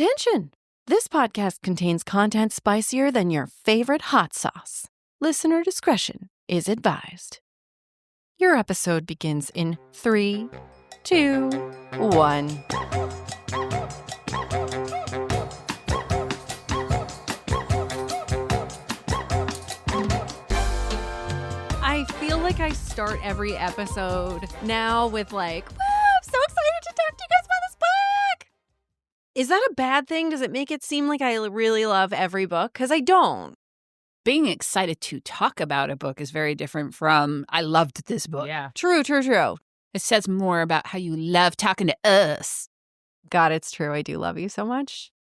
Attention! This podcast contains content spicier than your favorite hot sauce. Listener discretion is advised. Your episode begins in 3, 2, 1. I feel like I start every episode now with like, woo, I'm so excited to talk to you guys about this book. Is that a bad thing? Does it make it seem like I really love every book? Because I don't. Being excited to talk about a book is very different from, I loved this book. Yeah. True. It says more about how you love talking to us. God, it's true. I do love you so much.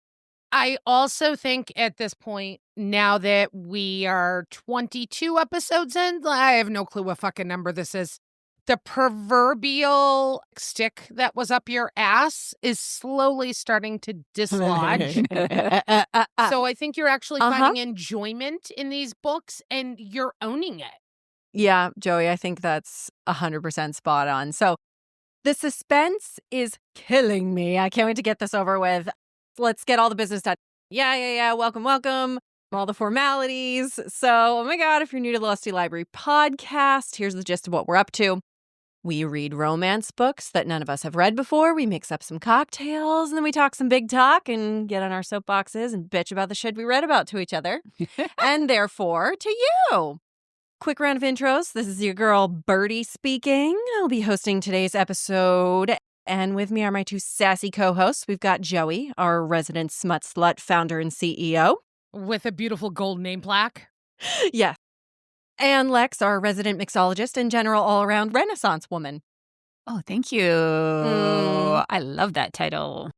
I also think at this point, now that we are 22 episodes in, I have no clue what fucking number this is. The proverbial stick that was up your ass is slowly starting to dislodge. So I think you're actually finding enjoyment in these books and you're owning it. Yeah, Joey, I think that's 100% spot on. So the suspense is killing me. I can't wait to get this over with. Let's get all the business done. Yeah. Welcome. All the formalities. So, oh my God, if you're new to the Lusty Library podcast, here's the gist of what we're up to. We read romance books that none of us have read before. We mix up some cocktails, and then we talk some big talk and get on our soapboxes and bitch about the shit we read about to each other. And therefore, to you. Quick round of intros. This is your girl, Birdie, speaking. I'll be hosting today's episode. And with me are my two sassy co-hosts. We've got Joey, our resident smut slut founder and CEO. With a beautiful gold name plaque. Yeah. And Lex, our resident mixologist and general all-around Renaissance woman. Oh, thank you. I love that title.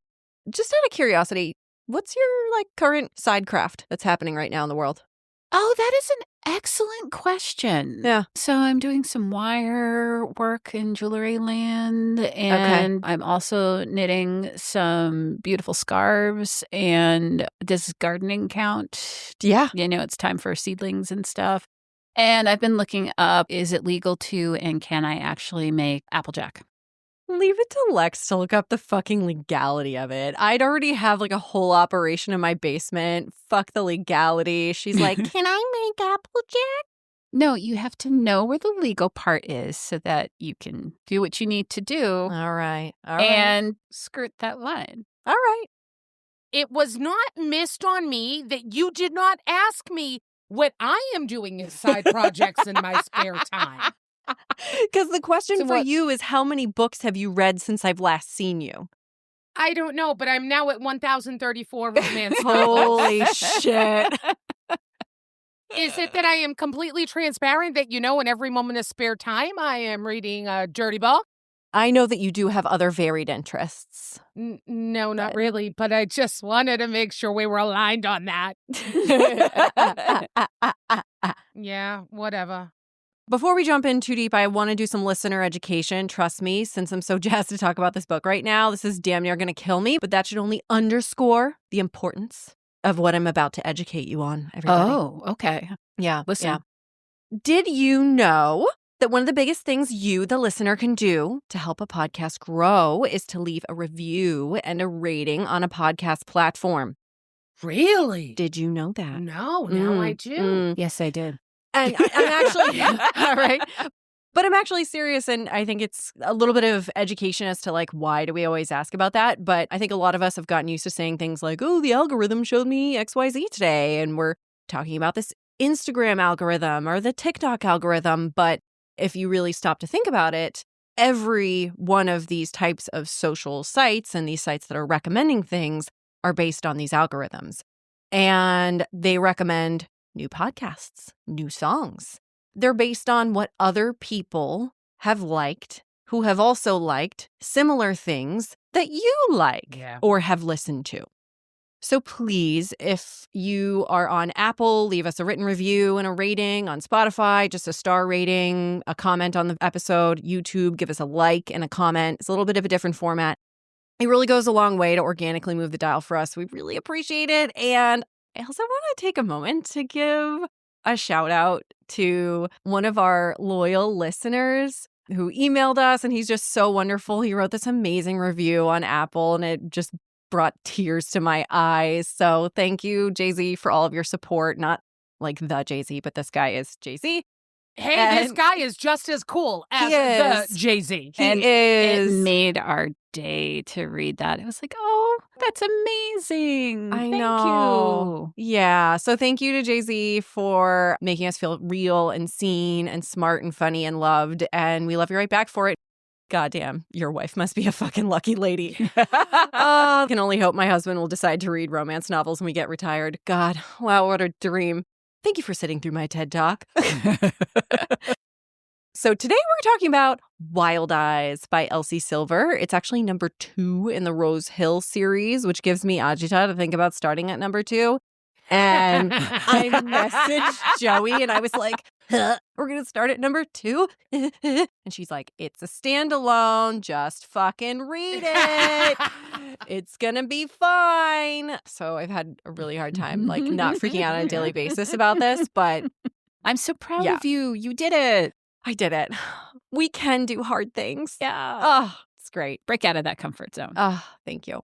Just out of curiosity, what's your current side craft that's happening right now in the world? Oh, that is an excellent question. Yeah. So I'm doing some wire work in jewelry land, and I'm also knitting some beautiful scarves. And does gardening count? Yeah. You know, it's time for seedlings and stuff. And I've been looking up, is it legal to, and can I actually make Applejack? Leave it to Lex to look up the fucking legality of it. I'd already have a whole operation in my basement. Fuck the legality. She's like, can I make Applejack? No, you have to know where the legal part is so that you can do what you need to do. All right. And skirt that line. All right. It was not missed on me that you did not ask me what I am doing as side projects in my spare time. Because the question for you is, how many books have you read since I've last seen you? I don't know, but I'm now at 1,034 romance novels. Holy shit. Is it that I am completely transparent that, in every moment of spare time I am reading a dirty book? I know that you do have other varied interests. No, not really, but I just wanted to make sure we were aligned on that. Yeah, whatever. Before we jump in too deep, I want to do some listener education. Trust me, since I'm so jazzed to talk about this book right now, this is damn near going to kill me, but that should only underscore the importance of what I'm about to educate you on, everybody. Oh, okay. Yeah. Listen. Yeah. Did you know that one of the biggest things you, the listener, can do to help a podcast grow is to leave a review and a rating on a podcast platform? Really? Did you know that? No, now I do. Yes, I did. And I'm actually, all right. But I'm actually serious, and I think it's a little bit of education as to why do we always ask about that? But I think a lot of us have gotten used to saying things like, oh, the algorithm showed me XYZ today, and we're talking about this Instagram algorithm or the TikTok algorithm. But if you really stop to think about it, every one of these types of social sites and these sites that are recommending things are based on these algorithms. And they recommend new podcasts, new songs. They're based on what other people have liked, who have also liked similar things that you like or have listened to. So please, if you are on Apple, leave us a written review and a rating. On Spotify, just a star rating, a comment on the episode. YouTube, give us a like and a comment. It's a little bit of a different format. It really goes a long way to organically move the dial for us. We really appreciate it. And I also want to take a moment to give a shout out to one of our loyal listeners who emailed us, and he's just so wonderful. He wrote this amazing review on Apple, and it just brought tears to my eyes. So thank you, Jay-Z, for all of your support. Not like the Jay-Z, but this guy is Jay-Z. Hey, this guy is just as cool as the Jay-Z. He is. It made our day to read that. It was like, oh, that's amazing. Thank you. Yeah. So thank you to Jay-Z for making us feel real and seen and smart and funny and loved. And we love you right back for it. Goddamn, your wife must be a fucking lucky lady. I can only hope my husband will decide to read romance novels when we get retired. God, wow, what a dream. Thank you for sitting through my TED Talk. So today we're talking about Wild Eyes by Elsie Silver. It's actually number 2 in the Rose Hill series, which gives me agita to think about starting at number 2. And I messaged Joey and I was like, we're going to start at number 2. And she's like, it's a standalone. Just fucking read it. It's going to be fine. So I've had a really hard time, like, not freaking out on a daily basis about this. But I'm so proud of you. You did it. I did it. We can do hard things. Yeah. Oh, it's great. Break out of that comfort zone. Oh, thank you.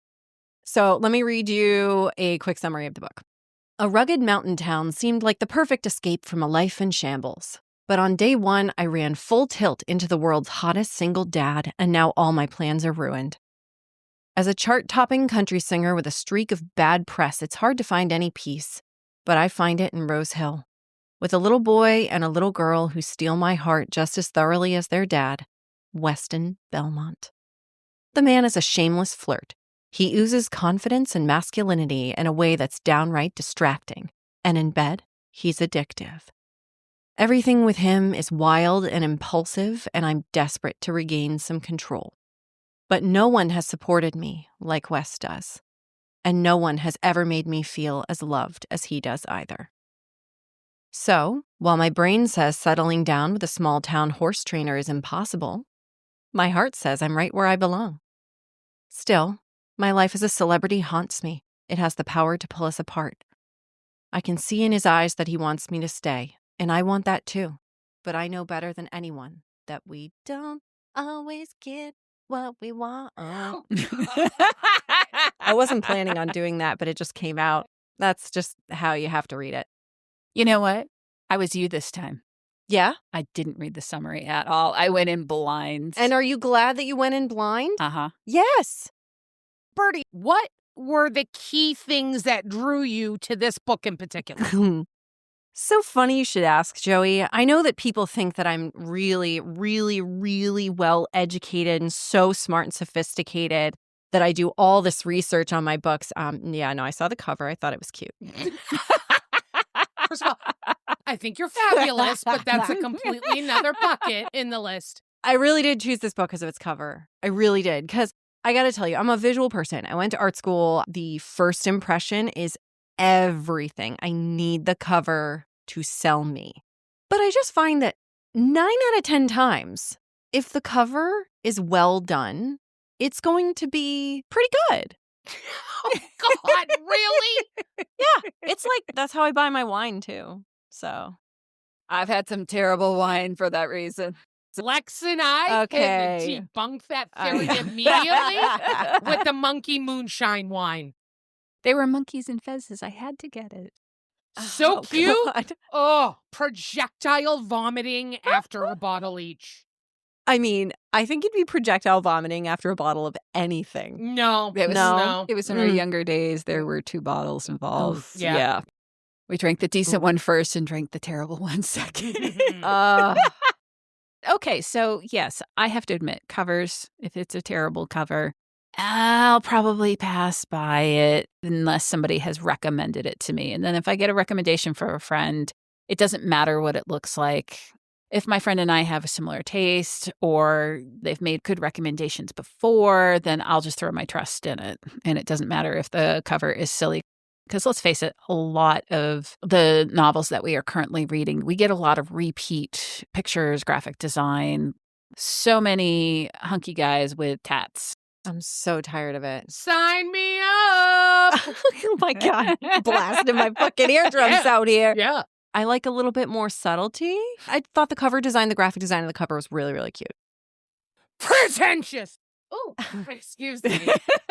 So let me read you a quick summary of the book. A rugged mountain town seemed like the perfect escape from a life in shambles. But on day 1, I ran full tilt into the world's hottest single dad, and now all my plans are ruined. As a chart-topping country singer with a streak of bad press, it's hard to find any peace. But I find it in Rose Hill. With a little boy and a little girl who steal my heart just as thoroughly as their dad, Weston Belmont. The man is a shameless flirt. He oozes confidence and masculinity in a way that's downright distracting. And in bed, he's addictive. Everything with him is wild and impulsive, and I'm desperate to regain some control. But no one has supported me like Wes does. And no one has ever made me feel as loved as he does either. So, while my brain says settling down with a small-town horse trainer is impossible, my heart says I'm right where I belong. Still, my life as a celebrity haunts me. It has the power to pull us apart. I can see in his eyes that he wants me to stay, and I want that too. But I know better than anyone that we don't always get what we want. I wasn't planning on doing that, but it just came out. That's just how you have to read it. You know what? I was you this time. Yeah? I didn't read the summary at all. I went in blind. And are you glad that you went in blind? Uh-huh. Yes. Birdie, what were the key things that drew you to this book in particular? So funny you should ask, Joey. I know that people think that I'm really, really, really well educated and so smart and sophisticated that I do all this research on my books. Yeah, no, I saw the cover. I thought it was cute. First of all, I think you're fabulous, but that's a completely another bucket in the list. I really did choose this book because of its cover. I really did. Because I got to tell you, I'm a visual person. I went to art school. The first impression is everything. I need the cover to sell me. But I just find that 9 out of 10 times, if the cover is well done, it's going to be pretty good. Oh, God, really? Yeah, it's like, that's how I buy my wine, too. So I've had some terrible wine for that reason. Lex and I can debunk that theory immediately with the monkey moonshine wine. They were monkeys and fezzes. I had to get it. So cute. God. Oh, projectile vomiting after a bottle each. I mean, I think you'd be projectile vomiting after a bottle of anything. No. It was, no. It was in our younger days. There were 2 bottles involved. Oh, yeah. We drank the decent one first and drank the terrible one second. Okay, so yes, I have to admit, covers, if it's a terrible cover, I'll probably pass by it unless somebody has recommended it to me. And then if I get a recommendation for a friend, it doesn't matter what it looks like. If my friend and I have a similar taste or they've made good recommendations before, then I'll just throw my trust in it. And it doesn't matter if the cover is silly. Because let's face it, a lot of the novels that we are currently reading, we get a lot of repeat pictures, graphic design, so many hunky guys with tats. I'm so tired of it. Sign me up. Oh my God. Blasting my fucking eardrums out here. Yeah. I like a little bit more subtlety. I thought the cover design, the graphic design of the cover was really, really cute. Pretentious. Oh, excuse me.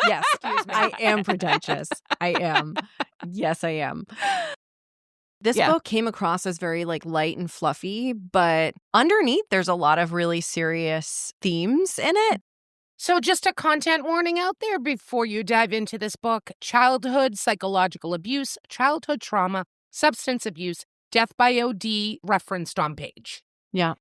Yes, Excuse me. I am pretentious. I am. Yes, I am. This book came across as very like light and fluffy, but underneath there's a lot of really serious themes in it. So just a content warning out there before you dive into this book: childhood psychological abuse, childhood trauma, substance abuse, death by OD referenced on page. Yeah.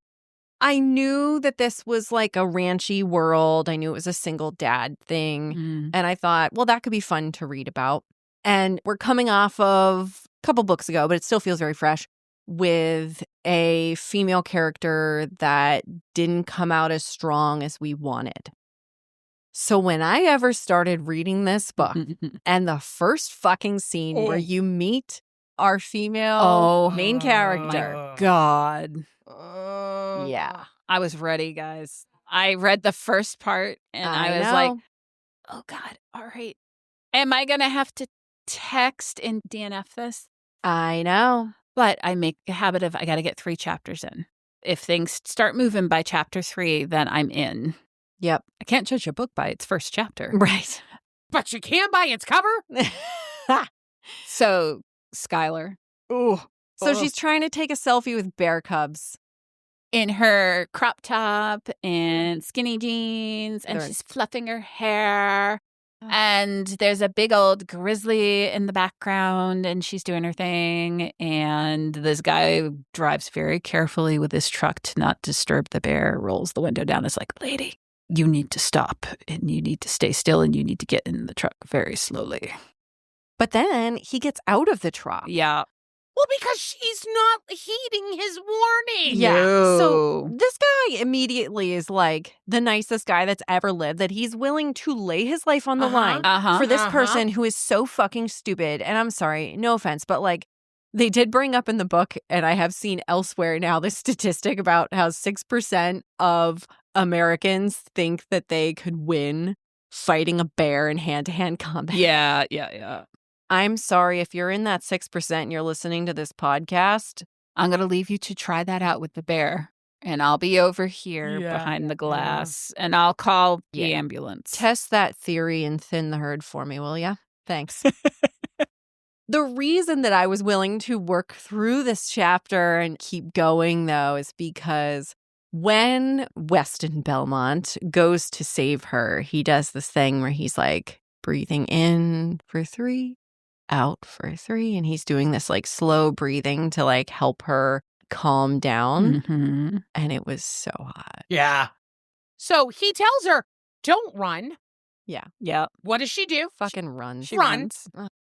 I knew that this was like a ranchy world. I knew it was a single dad thing. And I thought, well, that could be fun to read about. And we're coming off of a couple books ago, but it still feels very fresh, with a female character that didn't come out as strong as we wanted. So when I ever started reading this book and the first fucking scene where you meet our female main character. My God. Yeah. I was ready, guys. I read the first part and I was like, oh God, all right. Am I going to have to text and DNF this? I know. But I make a habit of I got to get 3 chapters in. If things start moving by chapter 3, then I'm in. Yep. I can't judge a book by its first chapter. Right. But you can by its cover. So, Skylar. Ooh. So she's trying to take a selfie with bear cubs. In her crop top and skinny jeans, and she's fluffing her hair. And there's a big old grizzly in the background, and she's doing her thing. And this guy drives very carefully with his truck to not disturb the bear, rolls the window down. It's like, lady, you need to stop, and you need to stay still, and you need to get in the truck very slowly. But then he gets out of the truck. Yeah. Well, because she's not heeding his warning. Yeah. No. So this guy immediately is like the nicest guy that's ever lived, that he's willing to lay his life on the line for this person who is so fucking stupid. And I'm sorry, no offense, but like they did bring up in the book, and I have seen elsewhere now, this statistic about how 6% of Americans think that they could win fighting a bear in hand-to-hand combat. Yeah. I'm sorry if you're in that 6% and you're listening to this podcast. I'm going to leave you to try that out with the bear. And I'll be over here behind the glass. And I'll call the ambulance. Test that theory and thin the herd for me, will ya? Thanks. The reason that I was willing to work through this chapter and keep going, though, is because when Weston Belmont goes to save her, he does this thing where he's like breathing in for 3. Out for 3, and he's doing this like slow breathing to like help her calm down. And it was so hot. Yeah. So he tells her, don't run. Yeah. What does she do? Fucking runs. She runs.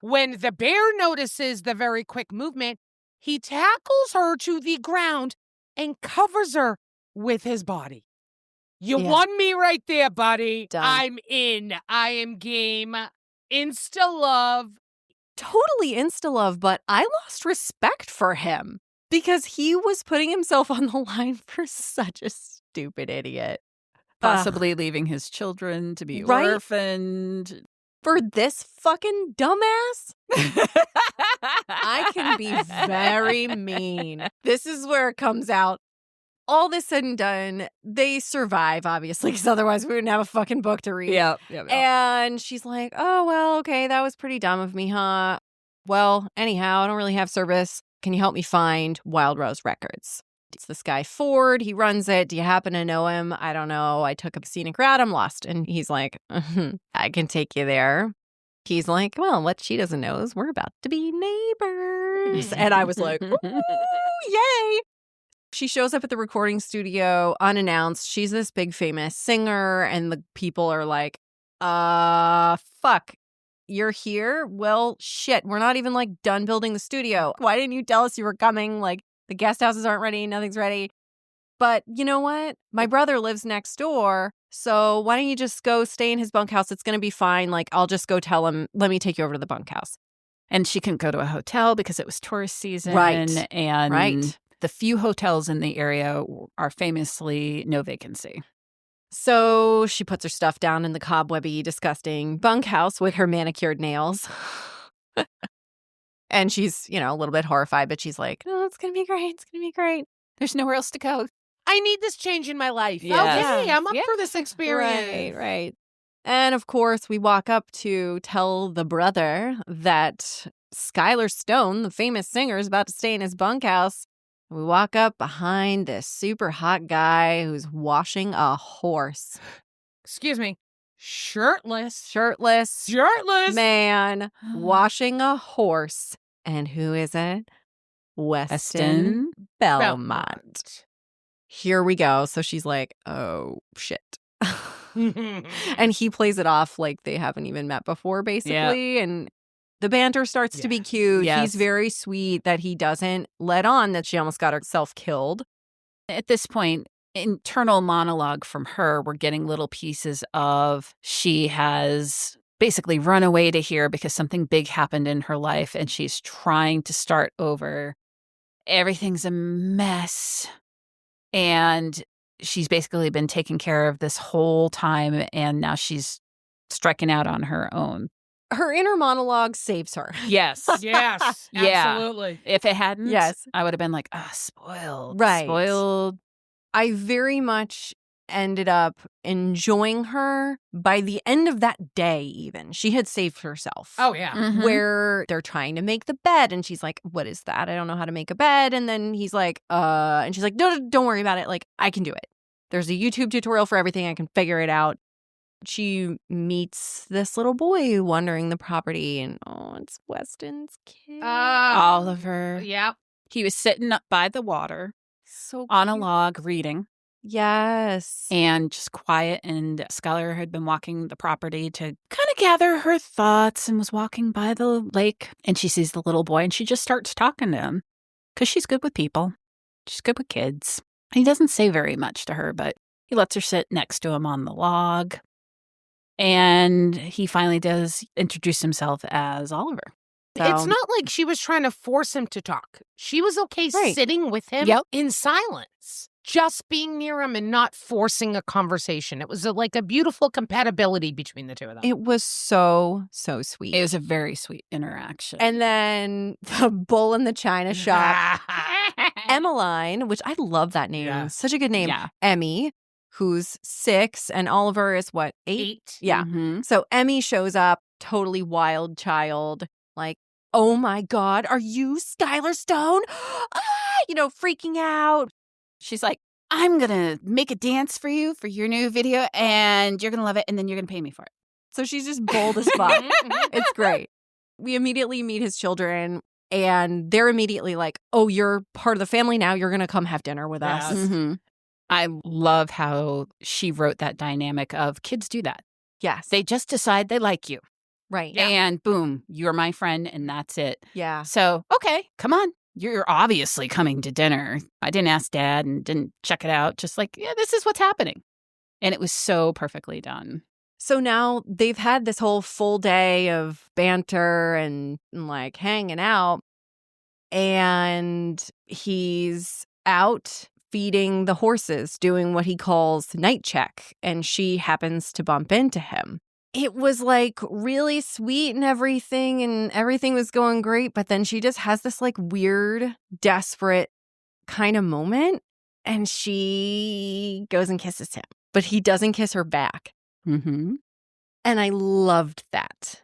When the bear notices the very quick movement, he tackles her to the ground and covers her with his body. You won me right there, buddy. Done. I'm in. I am game. Insta-love. Totally insta-love, but I lost respect for him because he was putting himself on the line for such a stupid idiot. Possibly leaving his children to be orphaned. For this fucking dumbass? I can be very mean. This is where it comes out. All this said and done, they survive, obviously, because otherwise we wouldn't have a fucking book to read. Yeah. And she's like, oh, well, okay, that was pretty dumb of me, huh? Well, anyhow, I don't really have service. Can you help me find Wild Rose Records? It's this guy Ford. He runs it. Do you happen to know him? I don't know. I took a scenic route. I'm lost. And he's like, I can take you there. He's like, well, what she doesn't know is we're about to be neighbors. And I was like, ooh, yay. She shows up at the recording studio unannounced. She's this big famous singer, and the people are like, fuck, you're here? Well, shit, we're not even like done building the studio. Why didn't you tell us you were coming? Like, the guest houses aren't ready, nothing's ready. But you know what? My brother lives next door, so why don't you just go stay in his bunkhouse? It's going to be fine. Like, I'll just go tell him, let me take you over to the bunkhouse. And she couldn't go to a hotel because it was tourist season. Right. And the few hotels in the area are famously no vacancy. So she puts her stuff down in the cobwebby, disgusting bunkhouse with her manicured nails. And she's, a little bit horrified, but she's like, oh, it's going to be great. It's going to be great. There's nowhere else to go. I need this change in my life. Yes. Okay, I'm up Yeah. for this experience. Right. And of course, we walk up to tell the brother that Skylar Stone, the famous singer, is about to stay in his bunkhouse. We walk up behind this super hot guy who's washing a horse. Excuse me. Shirtless Man washing a horse. And who is it? Weston Belmont. Here we go. So she's like, oh, shit. And he plays it off like they haven't even met before, basically. Yeah. And the banter starts to be cute. Yes. He's very sweet that he doesn't let on that she almost got herself killed. At this point, internal monologue from her, we're getting little pieces of she has basically run away to here because something big happened in her life and she's trying to start over. Everything's a mess. And she's basically been taking care of this whole time, and now she's striking out on her own. Her inner monologue saves her. Yes. Yes. Yeah. Absolutely. If it hadn't, yes, I would have been like, spoiled. Right. Spoiled. I very much ended up enjoying her by the end of that day, even. She had saved herself. Oh, yeah. Mm-hmm. Where they're trying to make the bed, and she's like, what is that? I don't know how to make a bed. And then he's like, and she's like, no, don't worry about it. Like, I can do it. There's a YouTube tutorial for everything. I can figure it out. She meets this little boy wandering the property, and it's Weston's kid. Oliver. Yep. He was sitting up by the water. So on cute. A log reading. Yes. And just quiet. And Skylar had been walking the property to kind of gather her thoughts and was walking by the lake. And she sees the little boy and she just starts talking to him because she's good with people. She's good with kids. He doesn't say very much to her, but he lets her sit next to him on the log. And he finally does introduce himself as Oliver. So, it's not like she was trying to force him to talk. She was okay sitting with him in silence, just being near him and not forcing a conversation. It was like a beautiful compatibility between the two of them. It was so sweet. It was a very sweet interaction. And then the bull in the china shop, Emmeline, which I love that name. Yeah. Such a good name. Yeah. Emmy, who's 6, and Oliver is what, 8? Yeah. Mm-hmm. So Emmy shows up, totally wild child, like, oh my God, are you Skylar Stone? Freaking out. She's like, I'm going to make a dance for you for your new video, and you're going to love it, and then you're going to pay me for it. So she's just bold as fuck. It's great. We immediately meet his children, and they're immediately like, oh, you're part of the family now. You're going to come have dinner with us. Mm-hmm. I love how she wrote that dynamic of kids do that. Yes. They just decide they like you. Right. Yeah. And boom, you're my friend, and that's it. Yeah. So, okay, come on. You're obviously coming to dinner. I didn't ask Dad and didn't check it out. Just like, yeah, this is what's happening. And it was so perfectly done. So now they've had this whole full day of banter and like hanging out. And he's out feeding the horses, doing what he calls night check. And she happens to bump into him. It was like really sweet and everything was going great. But then she just has this like weird, desperate kind of moment, and she goes and kisses him, but he doesn't kiss her back. Mm-hmm. And I loved that.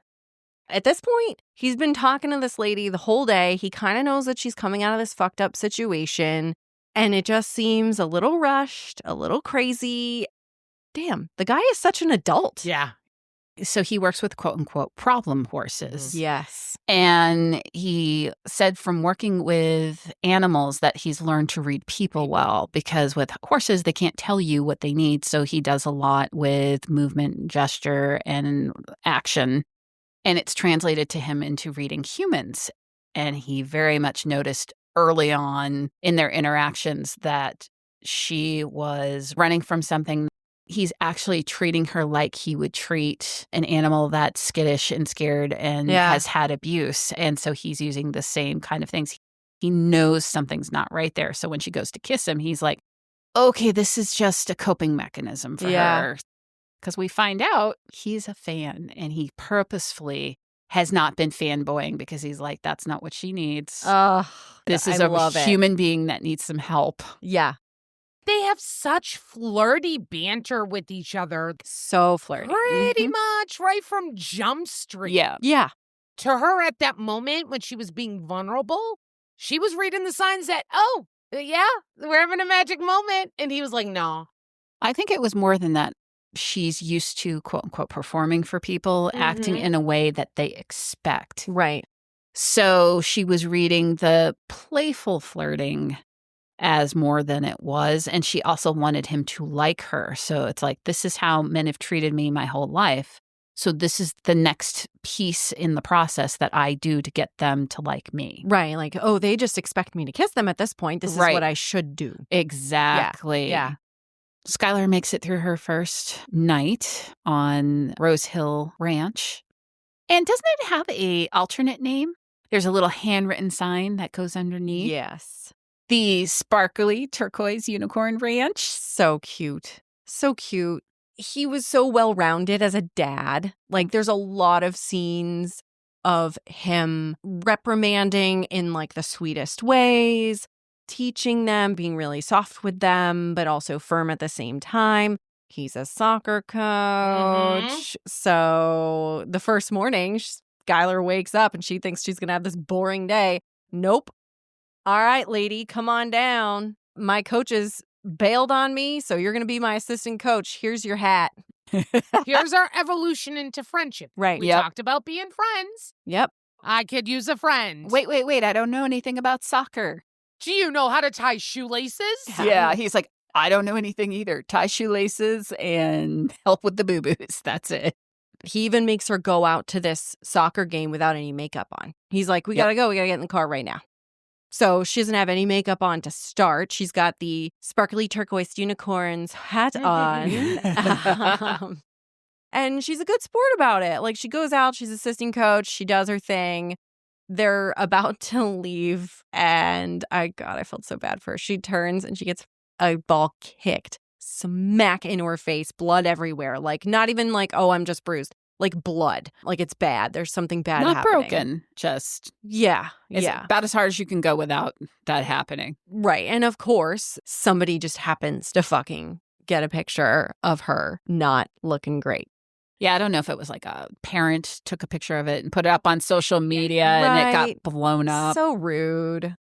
At this point, he's been talking to this lady the whole day. He kind of knows that she's coming out of this fucked up situation, and it just seems a little rushed, a little crazy. Damn, the guy is such an adult. Yeah. So he works with quote unquote problem horses. Yes. And he said from working with animals that he's learned to read people well, because with horses, they can't tell you what they need. So he does a lot with movement, gesture, and action. And it's translated to him into reading humans. And he very much noticed early on in their interactions that she was running from something. He's actually treating her like he would treat an animal that's skittish and scared and has had abuse. And so he's using the same kind of things. He knows something's not right there. So when she goes to kiss him, he's like, okay, this is just a coping mechanism for her. Because we find out he's a fan, and he purposefully has not been fanboying because he's like, that's not what she needs. Oh, this is a human being that needs some help. Yeah. They have such flirty banter with each other. So flirty. Pretty much right from Jump Street. Yeah. Yeah. To her at that moment when she was being vulnerable, she was reading the signs that, oh, yeah, we're having a magic moment. And he was like, no. I think it was more than that. She's used to, quote unquote, performing for people, acting in a way that they expect. Right. So she was reading the playful flirting as more than it was. And she also wanted him to like her. So it's like, this is how men have treated me my whole life. So this is the next piece in the process that I do to get them to like me. Right. Like, oh, they just expect me to kiss them at this point. This is what I should do. Exactly. Yeah. Skylar makes it through her first night on Rose Hill Ranch. And doesn't it have a alternate name? There's a little handwritten sign that goes underneath. Yes. The Sparkly Turquoise Unicorn Ranch. So cute. So cute. He was so well-rounded as a dad. Like, there's a lot of scenes of him reprimanding in, like, the sweetest ways, teaching them, being really soft with them, but also firm at the same time. He's a soccer coach. So the first morning, Skylar wakes up and she thinks she's going to have this boring day. Nope. All right, lady, come on down. My coaches bailed on me, so you're going to be my assistant coach. Here's your hat. Here's our evolution into friendship. Right. We talked about being friends. Yep. I could use a friend. Wait. I don't know anything about soccer. Do you know how to tie shoelaces? Yeah, he's like, I don't know anything either. Tie shoelaces and help with the boo-boos. That's it. He even makes her go out to this soccer game without any makeup on. He's like, we got to go. We got to get in the car right now. So she doesn't have any makeup on to start. She's got the sparkly turquoise unicorns hat on. And she's a good sport about it. Like, she goes out, she's assistant coach, she does her thing. They're about to leave, and I felt so bad for her. She turns and she gets a ball kicked, smack into her face, blood everywhere. Like, not even like, oh, I'm just bruised. Like, blood. Like, it's bad. There's something bad Not happening. broken, just It's about as hard as you can go without that happening. Right. And of course, somebody just happens to fucking get a picture of her not looking great. Yeah, I don't know if it was like a parent took a picture of it and put it up on social media and it got blown up. So rude.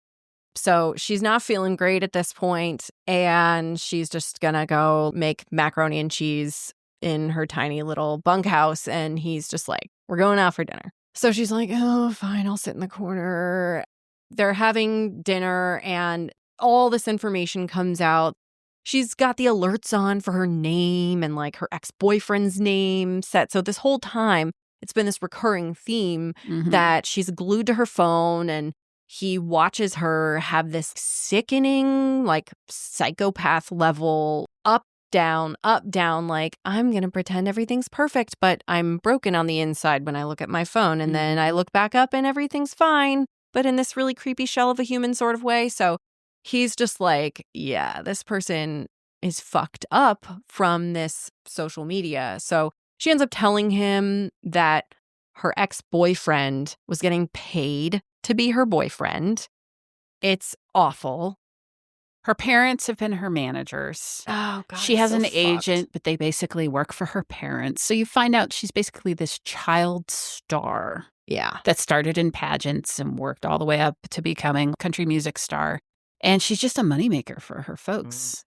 So she's not feeling great at this point, and she's just gonna go make macaroni and cheese in her tiny little bunkhouse, and he's just like, we're going out for dinner. So she's like, oh, fine, I'll sit in the corner. They're having dinner, and all this information comes out. She's got the alerts on for her name and like her ex-boyfriend's name set. So this whole time, it's been this recurring theme that she's glued to her phone, and he watches her have this sickening, like, psychopath level up, down, like, I'm going to pretend everything's perfect, but I'm broken on the inside when I look at my phone. And then I look back up and everything's fine, but in this really creepy shell of a human sort of way. So he's just like, yeah, this person is fucked up from this social media. So she ends up telling him that her ex-boyfriend was getting paid to be her boyfriend. It's awful. Her parents have been her managers. Oh, God. She has an agent, but they basically work for her parents. So you find out she's basically this child star. Yeah. That started in pageants and worked all the way up to becoming a country music star. And she's just a moneymaker for her folks.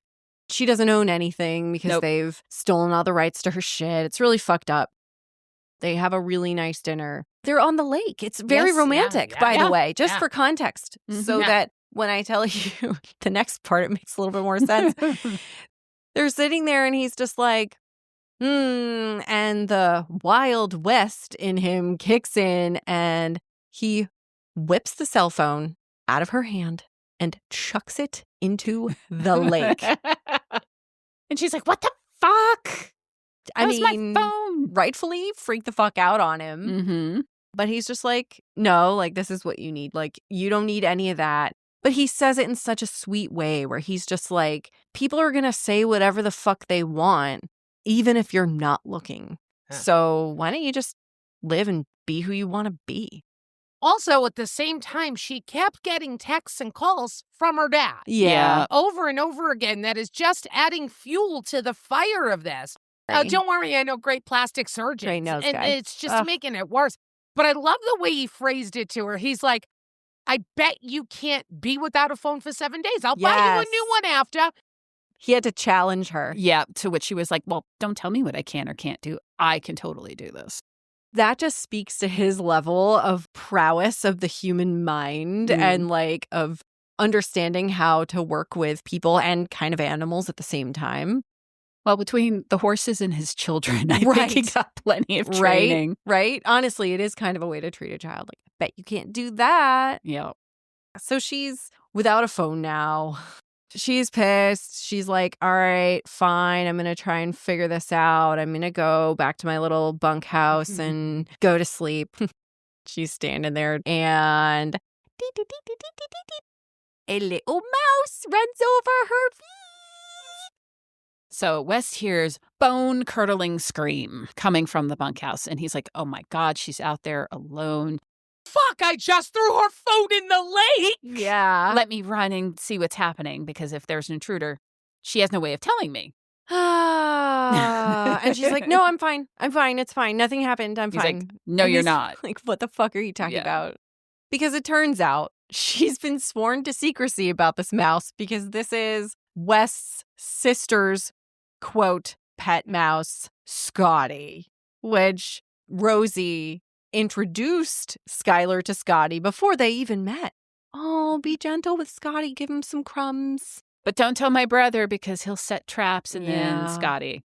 She doesn't own anything because they've stolen all the rights to her shit. It's really fucked up. They have a really nice dinner. They're on the lake. It's very romantic, by the way, just for context, so that when I tell you the next part, it makes a little bit more sense. They're sitting there and he's just like, and the Wild West in him kicks in, and he whips the cell phone out of her hand and chucks it into the lake. And she's like, what the fuck? I mean, my phone. Rightfully freak the fuck out on him. But he's just like, no, like, this is what you need. Like, you don't need any of that. But he says it in such a sweet way where he's just like, people are going to say whatever the fuck they want, even if you're not looking. So why don't you just live and be who you want to be? Also, at the same time, she kept getting texts and calls from her dad. Yeah. Over and over again. That is just adding fuel to the fire of this. Don't worry, I know great plastic surgeons. Great nose and guy. it's just making it worse. But I love the way he phrased it to her. He's like, I bet you can't be without a phone for 7 days. I'll buy you a new one after. He had to challenge her. Yeah, to which she was like, well, don't tell me what I can or can't do. I can totally do this. That just speaks to his level of prowess of the human mind and like of understanding how to work with people and kind of animals at the same time. Well, between the horses and his children, I think he got plenty of training. Right? Honestly, it is kind of a way to treat a child. Like, I bet you can't do that. Yeah. So she's without a phone now. She's pissed. She's like, all right, fine. I'm going to try and figure this out. I'm going to go back to my little bunkhouse and go to sleep. She's standing there and a little mouse runs over her feet. So West hears bone-curdling scream coming from the bunkhouse. And he's like, oh, my God, she's out there alone. Fuck, I just threw her phone in the lake. Yeah. Let me run and see what's happening, because if there's an intruder, she has no way of telling me. And she's like, no, I'm fine. I'm fine. It's fine. Nothing happened. I'm He's fine. like, no, And you're he's not. Like, what the fuck are you talking about? Because it turns out she's been sworn to secrecy about this mouse because this is West's sister's, quote, pet mouse, Scotty, which Rosie introduced Skylar to Scotty before they even met. Oh, be gentle with Scotty. Give him some crumbs. But don't tell my brother because he'll set traps and Yeah. then Scotty.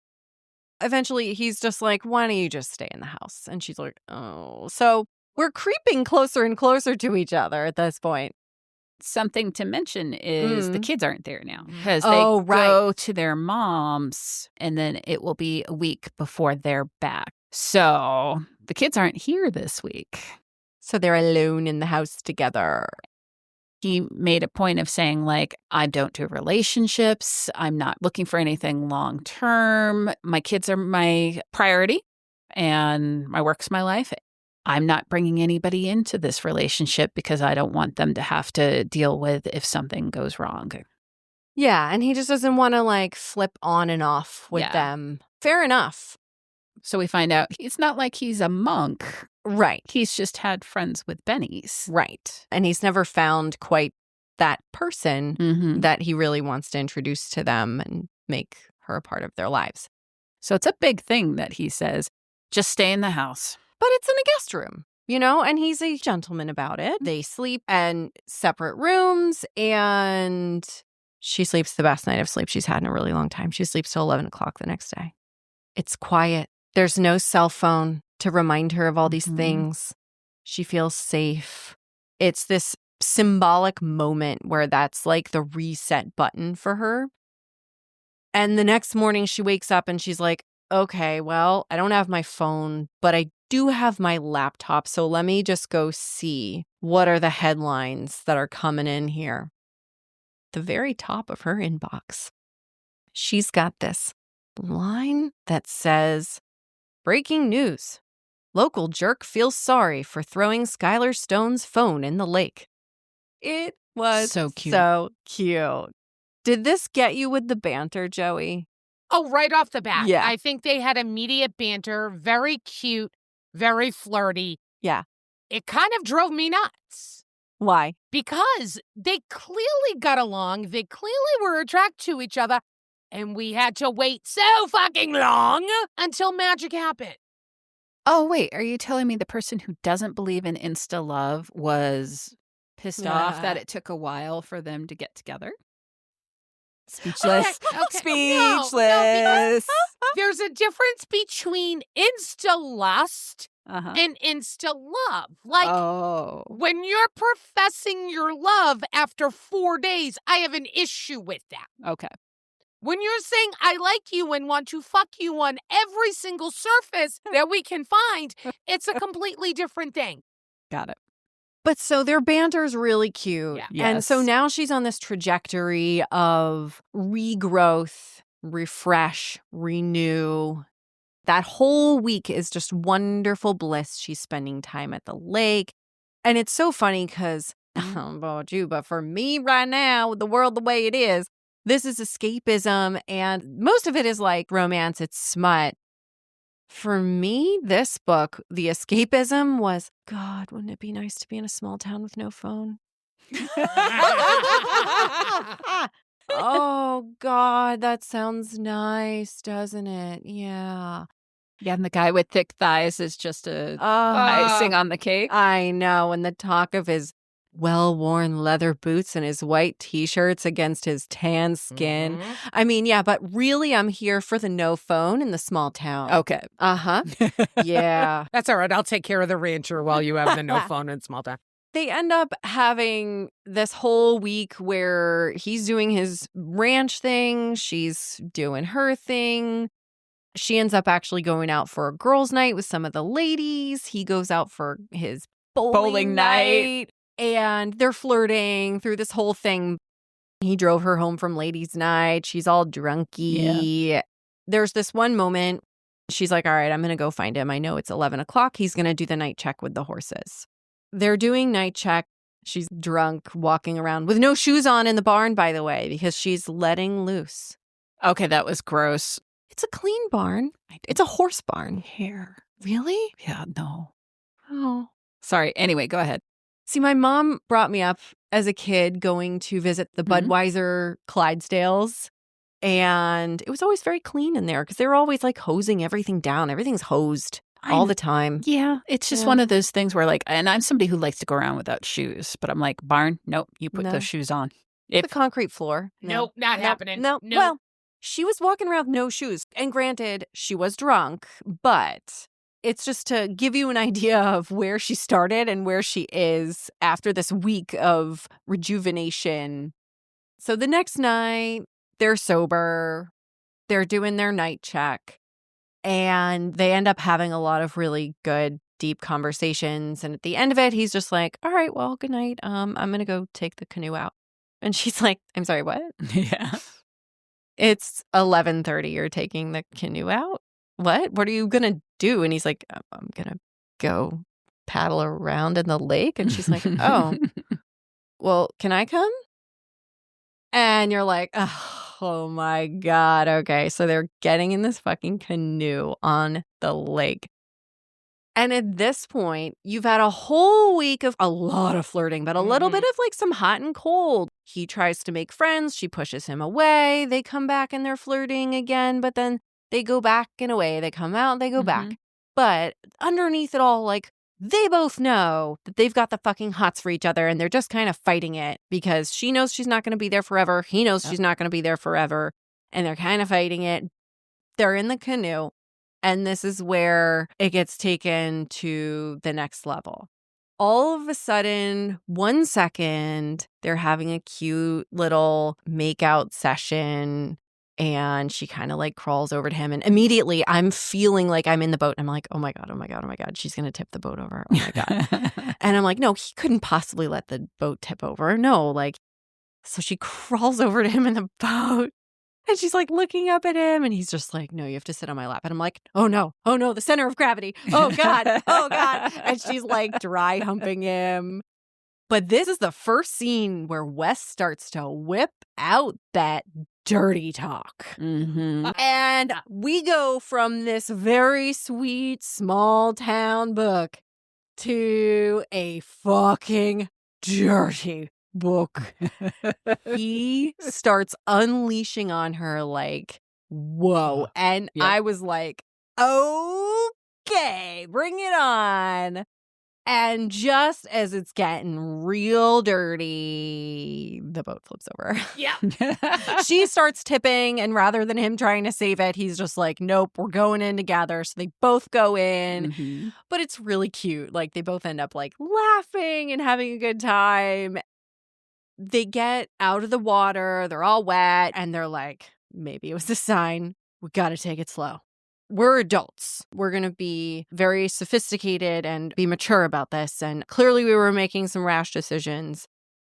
Eventually, he's just like, why don't you just stay in the house? And she's like, oh. So we're creeping closer and closer to each other at this point. Something to mention is the kids aren't there now because Oh, they right. go to their moms and then it will be a week before they're back. So the kids aren't here this week. So they're alone in the house together. He made a point of saying, like, I don't do relationships. I'm not looking for anything long term. My kids are my priority and my work's my life. I'm not bringing anybody into this relationship because I don't want them to have to deal with if something goes wrong. Yeah, and he just doesn't want to like flip on and off with them. Fair enough. So we find out it's not like he's a monk. Right. He's just had friends with bennies. Right. And he's never found quite that person that he really wants to introduce to them and make her a part of their lives. So it's a big thing that he says, just stay in the house. But it's in a guest room, you know, and he's a gentleman about it. They sleep in separate rooms and she sleeps the best night of sleep she's had in a really long time. She sleeps till 11 o'clock the next day. It's quiet. There's no cell phone to remind her of all these things. She feels safe. It's this symbolic moment where that's like the reset button for her. And the next morning she wakes up and she's like, okay, well, I don't have my phone, but I do have my laptop. So let me just go see what are the headlines that are coming in here. The very top of her inbox, she's got this line that says, breaking news. Local jerk feels sorry for throwing Skylar Stone's phone in the lake. It was so cute. So cute. Did this get you with the banter, Joey? Oh, right off the bat. Yeah. I think they had immediate banter, very cute, very flirty. Yeah. It kind of drove me nuts. Why? Because they clearly got along. They clearly were attracted to each other. And we had to wait so fucking long until magic happened. Oh, wait, are you telling me the person who doesn't believe in Insta love was pissed off that it took a while for them to get together? Speechless. Okay. Speechless. No, there's a difference between insta-lust and insta-love. Like, when you're professing your love after 4 days, I have an issue with that. Okay. When you're saying, I like you and want to fuck you on every single surface that we can find, it's a completely different thing. Got it. But so their banter is really cute. Yeah. And so now she's on this trajectory of regrowth, refresh, renew. That whole week is just wonderful bliss. She's spending time at the lake. And it's so funny because, I don't know about you, but for me right now, with the world the way it is, this is escapism. And most of it is like romance. It's smut. For me, this book, the escapism was, God, wouldn't it be nice to be in a small town with no phone? Oh, God, that sounds nice, doesn't it? Yeah. Yeah, and the guy with thick thighs is just a Oh, icing on the cake. I know. And the talk of his well-worn leather boots and his white T-shirts against his tan skin. I mean, yeah, but really I'm here for the no phone in the small town. Okay. Uh-huh. Yeah. That's all right. I'll take care of the rancher while you have the no phone in small town. They end up having this whole week where he's doing his ranch thing. She's doing her thing. She ends up actually going out for a girls' night with some of the ladies. He goes out for his bowling night. And they're flirting through this whole thing. He drove her home from ladies' night. She's all drunky. Yeah. There's this one moment. She's like, all right, I'm going to go find him. I know it's 11 o'clock. He's going to do the night check with the horses. They're doing night check. She's drunk, walking around with no shoes on in the barn, by the way, because she's letting loose. Okay, that was gross. It's a clean barn. It's a horse barn. Hair. Really? Yeah, no. Oh. Sorry. Anyway, go ahead. See, my mom brought me up as a kid going to visit the Budweiser Clydesdales. And it was always very clean in there because they were always like hosing everything down. Everything's hosed all the time. Yeah. It's just one of those things where like, and I'm somebody who likes to go around without shoes, but I'm like, barn, nope, you put those shoes on. The concrete floor. Nope, not happening. No. Well, she was walking around with no shoes. And granted, she was drunk, but it's just to give you an idea of where she started and where she is after this week of rejuvenation. So the next night, they're sober. They're doing their night check. And they end up having a lot of really good, deep conversations. And at the end of it, he's just like, all right, well, good night. I'm going to go take the canoe out. And she's like, I'm sorry, what? Yeah. It's 11:30. You're taking the canoe out? What are you going to do? And he's like, I'm going to go paddle around in the lake. And she's like, oh, well, can I come? And you're like, oh my God. Okay. So they're getting in this fucking canoe on the lake. And at this point, you've had a whole week of a lot of flirting, but a little bit of like some hot and cold. He tries to make friends. She pushes him away. They come back and they're flirting again, but then they go back and away. They come out, they go back. But underneath it all, like, they both know that they've got the fucking hots for each other and they're just kind of fighting it because she knows she's not going to be there forever. He knows she's not going to be there forever. And they're kind of fighting it. They're in the canoe. And this is where it gets taken to the next level. All of a sudden, 1 second, they're having a cute little makeout session. And she kind of like crawls over to him. And immediately I'm feeling like I'm in the boat. I'm like, oh my God, oh my God, oh my God. She's going to tip the boat over. Oh my God. And I'm like, no, he couldn't possibly let the boat tip over. No, like, so she crawls over to him in the boat. And she's like looking up at him. And he's just like, no, you have to sit on my lap. And I'm like, oh no, the center of gravity. Oh God, oh God. And she's like dry humping him. But this is the first scene where Wes starts to whip out that dirty talk. And we go from this very sweet small town book to a fucking dirty book. He starts unleashing on her like, whoa. And I was like, okay, bring it on. And just as it's getting real dirty, the boat flips over. Yeah. She starts tipping, and rather than him trying to save it, he's just like, nope, we're going in together. So they both go in. But it's really cute. Like, they both end up like laughing and having a good time. They get out of the water. They're all wet. And they're like, maybe it was a sign. We got to take it slow. We're adults. We're going to be very sophisticated and be mature about this. And clearly we were making some rash decisions.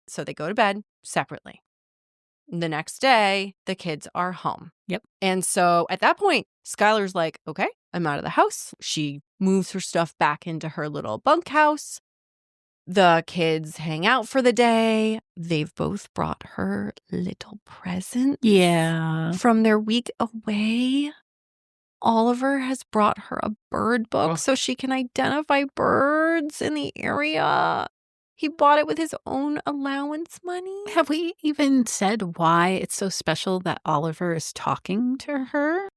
So they go to bed separately. The next day, the kids are home. Yep. And so at that point, Skylar's like, okay, I'm out of the house. She moves her stuff back into her little bunkhouse. The kids hang out for the day. They've both brought her little presents. Yeah. From their week away. Oliver has brought her a bird book so she can identify birds in the area. He bought it with his own allowance money. Have we even said why it's so special that Oliver is talking to her?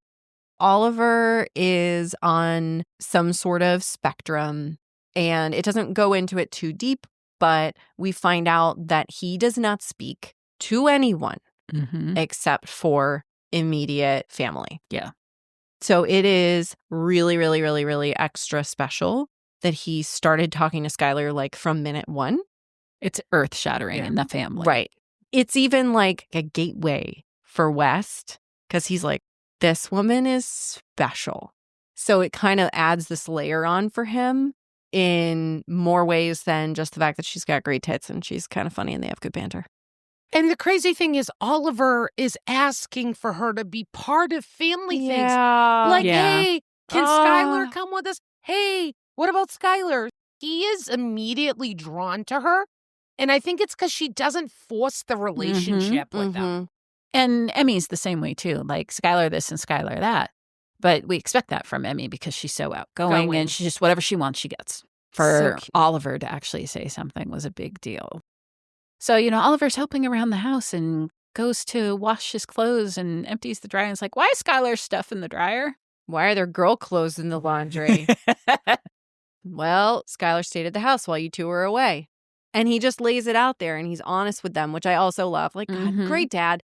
Oliver is on some sort of spectrum, and it doesn't go into it too deep, but we find out that he does not speak to anyone except for immediate family. Yeah. So it is really, really, really, really extra special that he started talking to Skylar like from minute one. It's earth-shattering in the family. Right. It's even like a gateway for West because he's like, this woman is special. So it kind of adds this layer on for him in more ways than just the fact that she's got great tits and she's kind of funny and they have good banter. And the crazy thing is Oliver is asking for her to be part of family things. Like, hey, can Skylar come with us? Hey, what about Skylar? He is immediately drawn to her. And I think it's because she doesn't force the relationship with them. And Emmy's the same way, too. Like, Skylar this and Skylar that. But we expect that from Emmy because she's so outgoing and she just, whatever she wants, she gets. For Oliver to actually say something was a big deal. So, Oliver's helping around the house and goes to wash his clothes and empties the dryer. And it's like, why is Skylar's stuff in the dryer? Why are there girl clothes in the laundry? Well, Skylar stayed at the house while you two were away. And he just lays it out there and he's honest with them, which I also love. Like, God, great dad.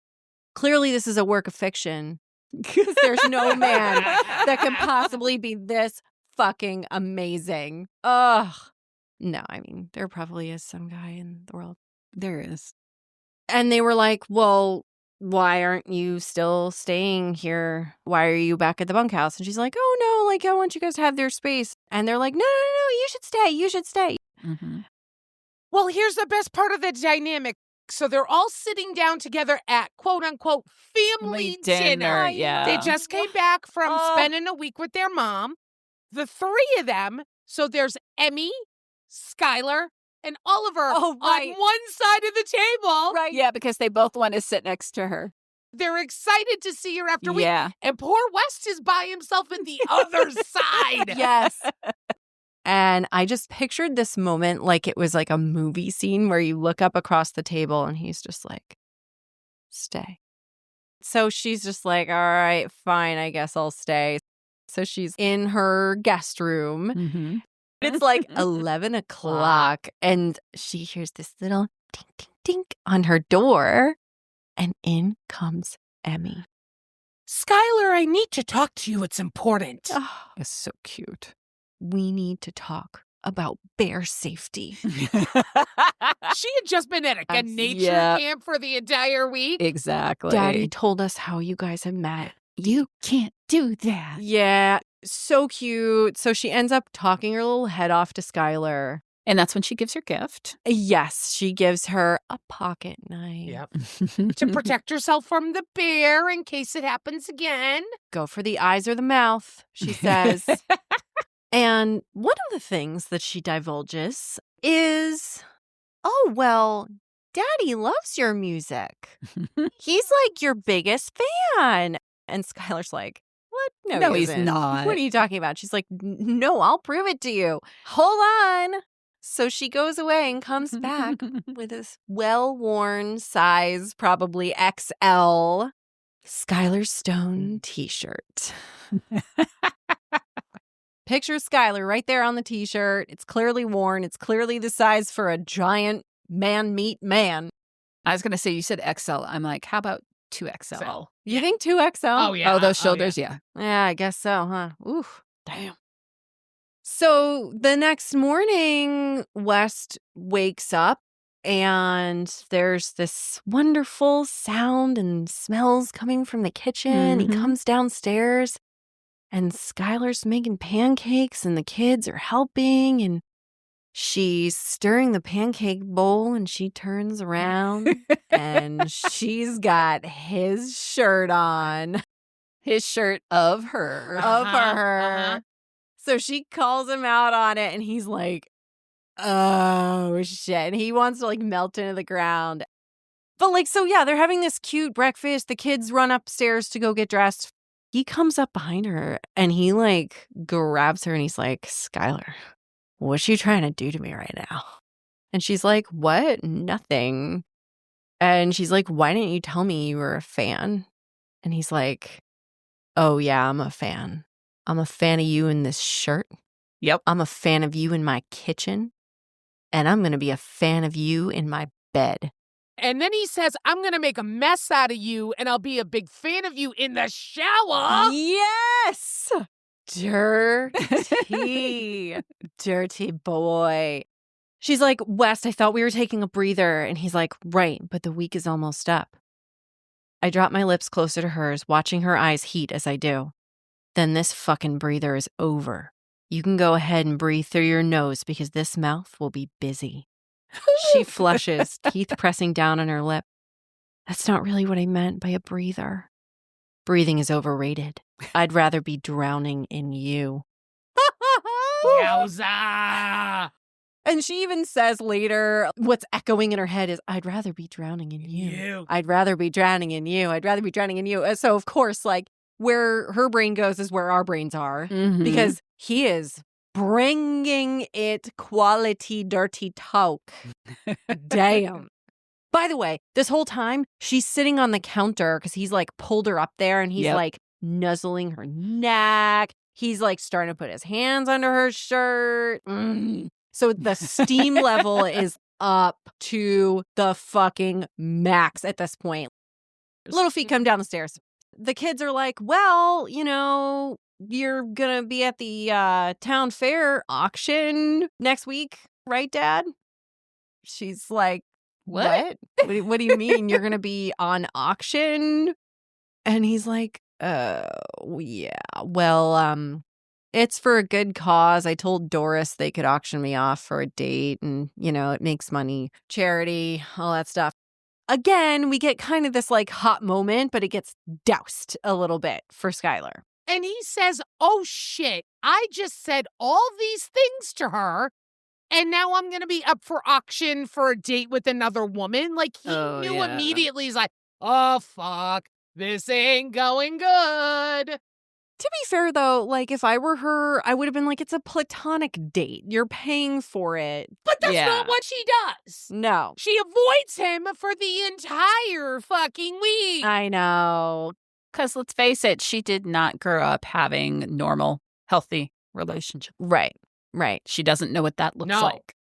Clearly, this is a work of fiction. Because there's no man that can possibly be this fucking amazing. Ugh. No, I mean, there probably is some guy in the world. There is. And they were like, well, why aren't you still staying here? Why are you back at the bunkhouse? And she's like, oh, no, like, I want you guys to have their space. And they're like, no, you should stay. You should stay. Well, here's the best part of the dynamic. So they're all sitting down together at quote unquote family dinner. Yeah. They just came back from spending a week with their mom. The three of them. So there's Emmy, Skylar, and Oliver on one side of the table. Right. Yeah, because they both want to sit next to her. They're excited to see her after a week. And poor West is by himself in the other side. Yes. And I just pictured this moment like it was like a movie scene where you look up across the table and he's just like, stay. So she's just like, all right, fine, I guess I'll stay. So she's in her guest room. It's like 11 o'clock and she hears this little ding, ding, ding on her door. And in comes Emmy. Skylar, I need to talk to you. It's important. Oh, it's so cute. We need to talk about bear safety. She had just been at a nature camp for the entire week. Exactly. Daddy told us how you guys have met. You can't do that. Yeah, so cute. So she ends up talking her little head off to Skylar. And that's when she gives her gift. Yes, she gives her a pocket knife. Yep. To protect herself from the bear in case it happens again. Go for the eyes or the mouth, she says. And one of the things that she divulges is, oh, well, Daddy loves your music. He's like your biggest fan. And Skylar's like, what? No, he's not. What are you talking about? She's like, no, I'll prove it to you. Hold on. So she goes away and comes back with this well-worn size, probably XL, Skylar Stone t-shirt. Picture Skylar right there on the t-shirt. It's clearly worn. It's clearly the size for a giant man-meat man. I was going to say, you said XL. I'm like, how about 2XL? You think 2XL? Oh, yeah. Oh, those shoulders, yeah. Yeah, I guess so, huh? Oof. Damn. So the next morning, West wakes up and there's this wonderful sound and smells coming from the kitchen. He comes downstairs and Skylar's making pancakes and the kids are helping and she's stirring the pancake bowl and she turns around and she's got his shirt on. His shirt of her. Of her. So she calls him out on it and he's like, oh, shit. He wants to, like, melt into the ground. But, like, so, yeah, they're having this cute breakfast. The kids run upstairs to go get dressed. He comes up behind her, and he, like, grabs her, and he's like, Skylar, what you trying to do to me right now? And she's like, what? Nothing. And she's like, why didn't you tell me you were a fan? And he's like, oh, yeah, I'm a fan. I'm a fan of you in this shirt. Yep. I'm a fan of you in my kitchen. And I'm going to be a fan of you in my bed. And then he says, I'm going to make a mess out of you, and I'll be a big fan of you in the shower. Yes! Dirty. Dirty boy. She's like, West, I thought we were taking a breather. And he's like, right, but the week is almost up. I drop my lips closer to hers, watching her eyes heat as I do. Then this fucking breather is over. You can go ahead and breathe through your nose because this mouth will be busy. She flushes, teeth pressing down on her lip. That's not really what I meant by a breather. Breathing is overrated. I'd rather be drowning in you. Yowza! And she even says later, what's echoing in her head is, I'd rather be drowning in you. I'd rather be drowning in you. I'd rather be drowning in you. So, of course, like, where her brain goes is where our brains are. Mm-hmm. Because he is bringing it quality dirty talk. Damn. By the way, this whole time, she's sitting on the counter because he's, like, pulled her up there and he's, like, nuzzling her neck. He's, like, starting to put his hands under her shirt. So the steam level is up to the fucking max at this point. Little feet come down the stairs. The kids are like, well, you know, you're going to be at the town fair auction next week, right, Dad? She's like, what? What do you mean you're going to be on auction? And he's like, yeah, well, it's for a good cause. I told Doris they could auction me off for a date and, you know, it makes money, charity, all that stuff. Again, we get kind of this like hot moment, but it gets doused a little bit for Skylar. And he says, oh shit, I just said all these things to her. And now I'm going to be up for auction for a date with another woman. Like he knew immediately. He's like, oh, fuck, this ain't going good. To be fair, though, like, if I were her, I would have been like, it's a platonic date. You're paying for it. But that's not what she does. No. She avoids him for the entire fucking week. I know. Because let's face it, she did not grow up having normal, healthy relationships. Right. She doesn't know what that looks like.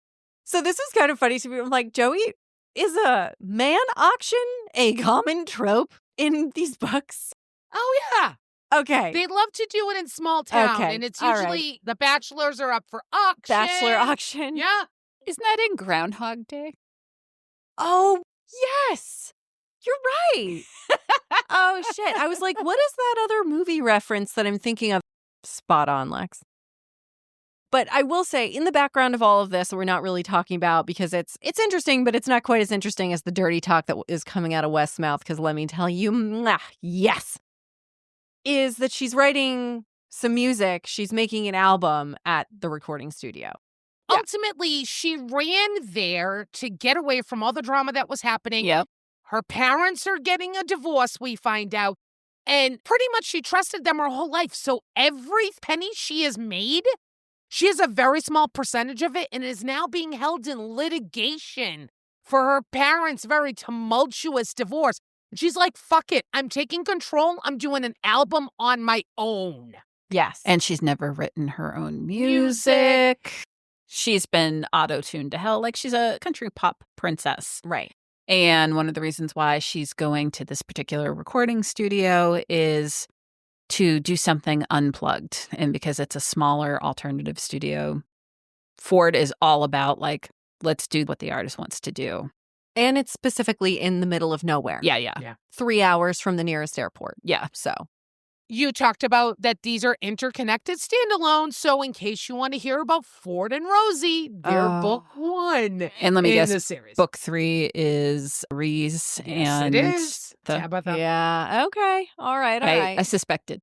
So this is kind of funny to me. I'm like, Joey, is a man auction a common trope in these books? Oh, yeah. Okay. They love to do it in small town. Okay. And it's usually the bachelors are up for auction. Bachelor auction. Yeah. Isn't that in Groundhog Day? Oh, yes. You're right. Oh, shit. I was like, what is that other movie reference that I'm thinking of? Spot on, Lex. But I will say, in the background of all of this, we're not really talking about because it's interesting, but it's not quite as interesting as the dirty talk that is coming out of West's mouth. Because let me tell you, yes, is that she's writing some music. She's making an album at the recording studio. Yeah. Ultimately, she ran there to get away from all the drama that was happening. Yep. Her parents are getting a divorce, we find out. And pretty much she trusted them her whole life. So every penny she has made, she has a very small percentage of it and is now being held in litigation for her parents' very tumultuous divorce. And she's like, fuck it. I'm taking control. I'm doing an album on my own. Yes. And she's never written her own music. She's been auto-tuned to hell. Like she's a country pop princess. Right. And one of the reasons why she's going to this particular recording studio is to do something unplugged. And because it's a smaller alternative studio, Ford is all about like, let's do what the artist wants to do. And it's specifically in the middle of nowhere. Yeah. 3 hours from the nearest airport. Yeah. So you talked about that these are interconnected standalones. So in case you want to hear about Ford and Rosie, they're book one. And let me guess, the series. book 3 is Reese and it is. the Tabitha. yeah. Okay. All right. I suspected.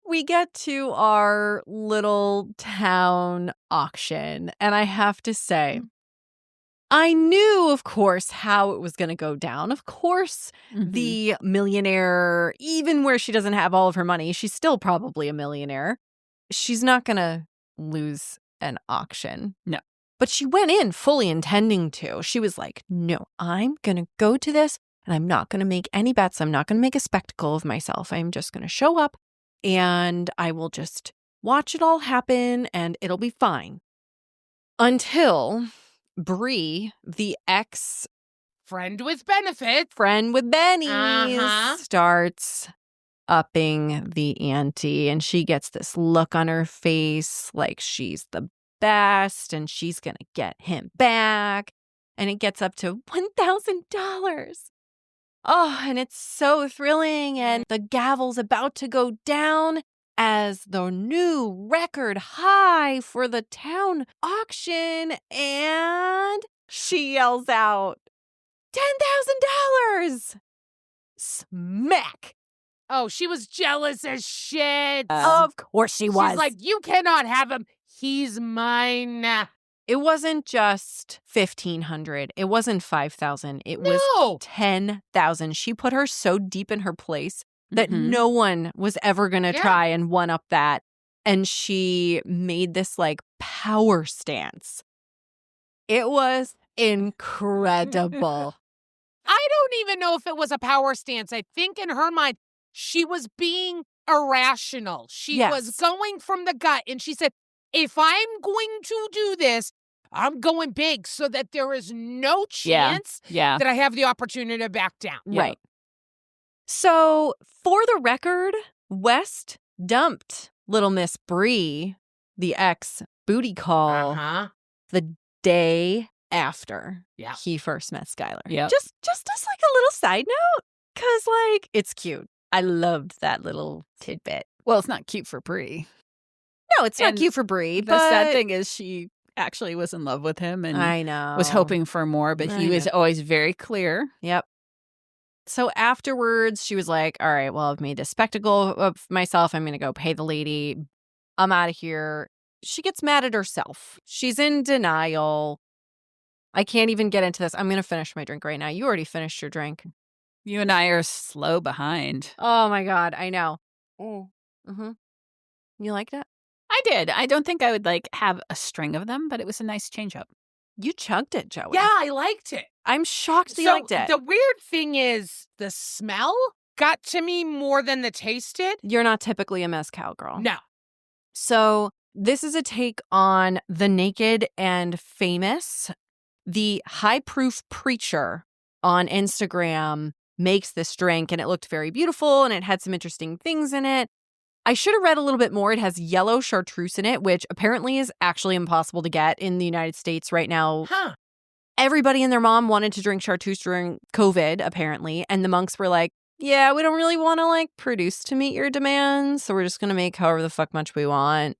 We get to our little town auction, and I have to say, I knew, of course, how it was going to go down. Of course, the millionaire, even where she doesn't have all of her money, she's still probably a millionaire. She's not going to lose an auction. No. But she went in fully intending to. She was like, no, I'm going to go to this, and I'm not going to make any bets. I'm not going to make a spectacle of myself. I'm just going to show up, and I will just watch it all happen, and it'll be fine. Until Bree, the friend with benefits, friend with bennies, starts upping the ante, and she gets this look on her face like she's the best and she's gonna get him back, and it gets up to $1,000. Oh, and it's so thrilling, and the gavel's about to go down as the new record high for the town auction, and she yells out, $10,000! Smack! Oh, she was jealous as shit. Of course she was. She's like, you cannot have him. He's mine. It wasn't just $1,500. It wasn't $5,000. It was $10,000. She put her so deep in her place that no one was ever going to try and one-up that. And she made this, like, power stance. It was incredible. I don't even know if it was a power stance. I think in her mind, she was being irrational. She was going from the gut. And she said, if I'm going to do this, I'm going big so that there is no chance that I have the opportunity to back down. Right. So, for the record, West dumped Little Miss Bree, the ex-booty call, the day after he first met Skylar. Just as like a little side note, because like it's cute. I loved that little tidbit. Well, it's not cute for Bree. No, it's not cute for Bree. The sad thing is she actually was in love with him and I know was hoping for more, but he was always very clear. Yep. So afterwards, she was like, all right, well, I've made this spectacle of myself. I'm going to go pay the lady. I'm out of here. She gets mad at herself. She's in denial. I can't even get into this. I'm going to finish my drink right now. You already finished your drink. You and I are slow behind. Oh, my God. I know. Mm-hmm. You like that? I did. I don't think I would like have a string of them, but it was a nice change up. You chugged it, Joey. Yeah, I liked it. I'm shocked you liked it. The weird thing is the smell got to me more than the taste did. You're not typically a mezcal girl. No. So this is a take on The Naked and Famous. The High Proof Preacher on Instagram makes this drink, and it looked very beautiful, and it had some interesting things in it. I should have read a little bit more. It has yellow chartreuse in it, which apparently is actually impossible to get in the United States right now. Everybody and their mom wanted to drink chartreuse during COVID, apparently. And the monks were like, yeah, we don't really want to like produce to meet your demands. So we're just going to make however the fuck much we want.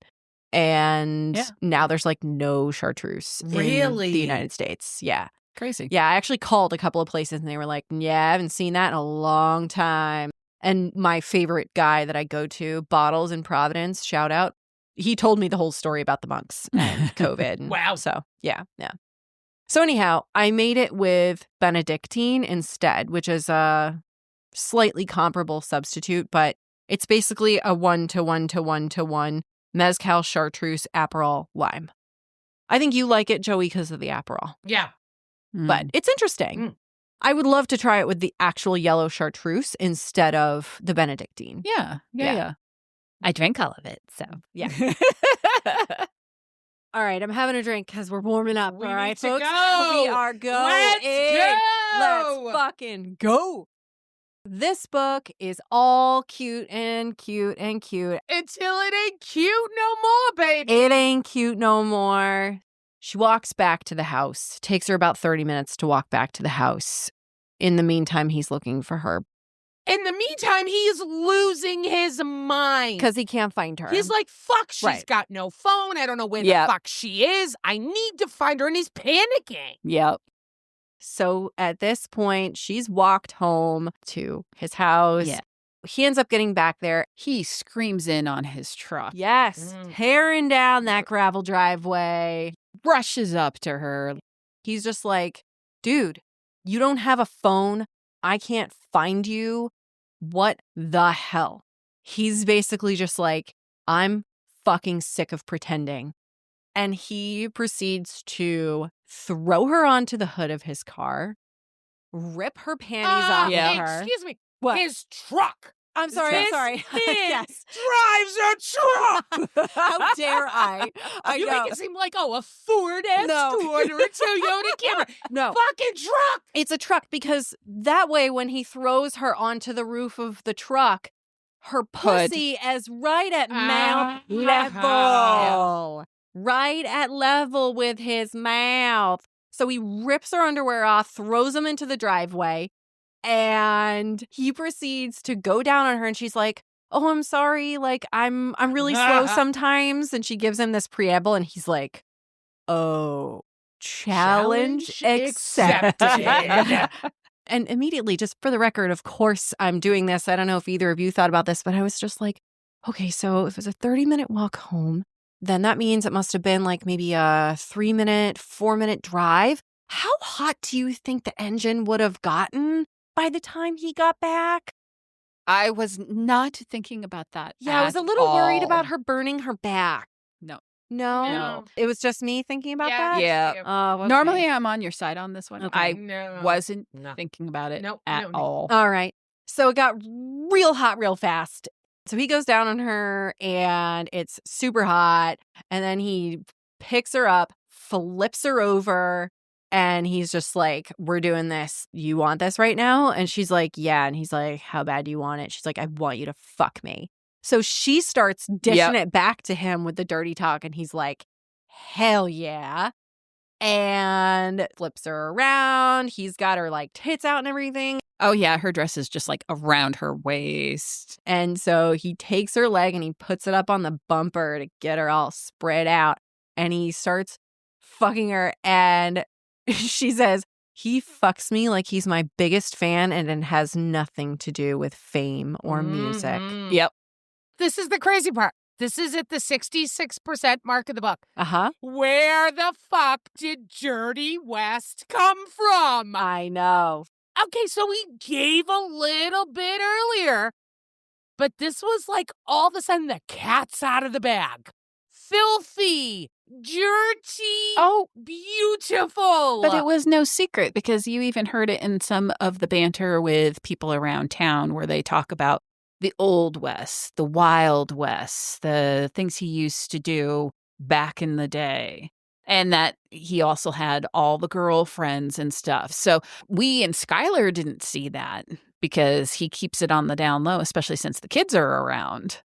And now there's like no chartreuse in the United States. Yeah. Crazy. Yeah. I actually called a couple of places and they were like, yeah, I haven't seen that in a long time. And my favorite guy that I go to, Bottles in Providence, shout out, he told me the whole story about the monks and COVID. And wow. So, yeah. So anyhow, I made it with Benedictine instead, which is a slightly comparable substitute, but it's basically a 1-to-1-to-1-to-1 mezcal, chartreuse, Aperol, lime. I think you like it, Joey, because of the Aperol. Yeah. But it's interesting. I would love to try it with the actual yellow chartreuse instead of the Benedictine. Yeah. I drank all of it, so. Yeah. All right, I'm having a drink because we're warming up. We all right, need to folks? go. We are going. Let's fucking go. This book is all cute and cute and cute. Until it ain't cute no more, baby. It ain't cute no more. She walks back to the house. Takes her about 30 minutes to walk back to the house. In the meantime, he's looking for her. In the meantime, he's losing his mind. Because he can't find her. He's like, fuck, she's got no phone. I don't know where the fuck she is. I need to find her. And he's panicking. Yep. So at this point, she's walked home to his house. Yeah. He ends up getting back there. He screams in on his truck. Yes. Tearing down that gravel driveway. Rushes up to her. He's just like, dude, you don't have a phone. I can't find you. What the hell? He's basically just like, I'm fucking sick of pretending. And he proceeds to throw her onto the hood of his car, rip her panties off of her. Excuse me. What? His truck. I'm sorry. This Man yes. drives a truck. How dare I? You know. make it seem like, a Ford Escort or a Toyota Camry. No. Fucking truck. It's a truck because that way when he throws her onto the roof of the truck, her pussy is right at mouth level. Right at level with his mouth. So he rips her underwear off, throws them into the driveway, and he proceeds to go down on her, and she's like, oh, I'm sorry, like, I'm really slow sometimes. And she gives him this preamble, and he's like, oh, challenge accepted. And immediately, just for the record, of course, I'm doing this. I don't know if either of you thought about this, but I was just like, okay, so if it was a 30-minute walk home, then that means it must have been like maybe a 3-minute, 4-minute drive. How hot do you think the engine would have gotten by the time he got back? I was not thinking about that. Yeah, I was a little worried about her burning her back. No. No? It was just me thinking about that? Yeah. Oh, okay. Normally, I'm on your side on this one. Okay. I wasn't thinking about it at all. All right. So it got real hot real fast. So he goes down on her and it's super hot. And then he picks her up, flips her over, and he's just like, we're doing this. You want this right now? And she's like, yeah. And he's like, how bad do you want it? She's like, I want you to fuck me. So she starts dishing it back to him with the dirty talk. And he's like, hell yeah. And flips her around. He's got her like tits out and everything. Oh, yeah. Her dress is just like around her waist. And so he takes her leg and he puts it up on the bumper to get her all spread out. And he starts fucking her. And she says, he fucks me like he's my biggest fan and it has nothing to do with fame or music. Yep. This is the crazy part. This is at the 66% mark of the book. Uh-huh. Where the fuck did Dirty West come from? I know. Okay, so he gave a little bit earlier, but this was like all of a sudden the cat's out of the bag. Filthy, dirty, beautiful. But it was no secret because you even heard it in some of the banter with people around town where they talk about the Old West, the Wild West, the things he used to do back in the day. And that he also had all the girlfriends and stuff. So we and Skylar didn't see that because he keeps it on the down low, especially since the kids are around.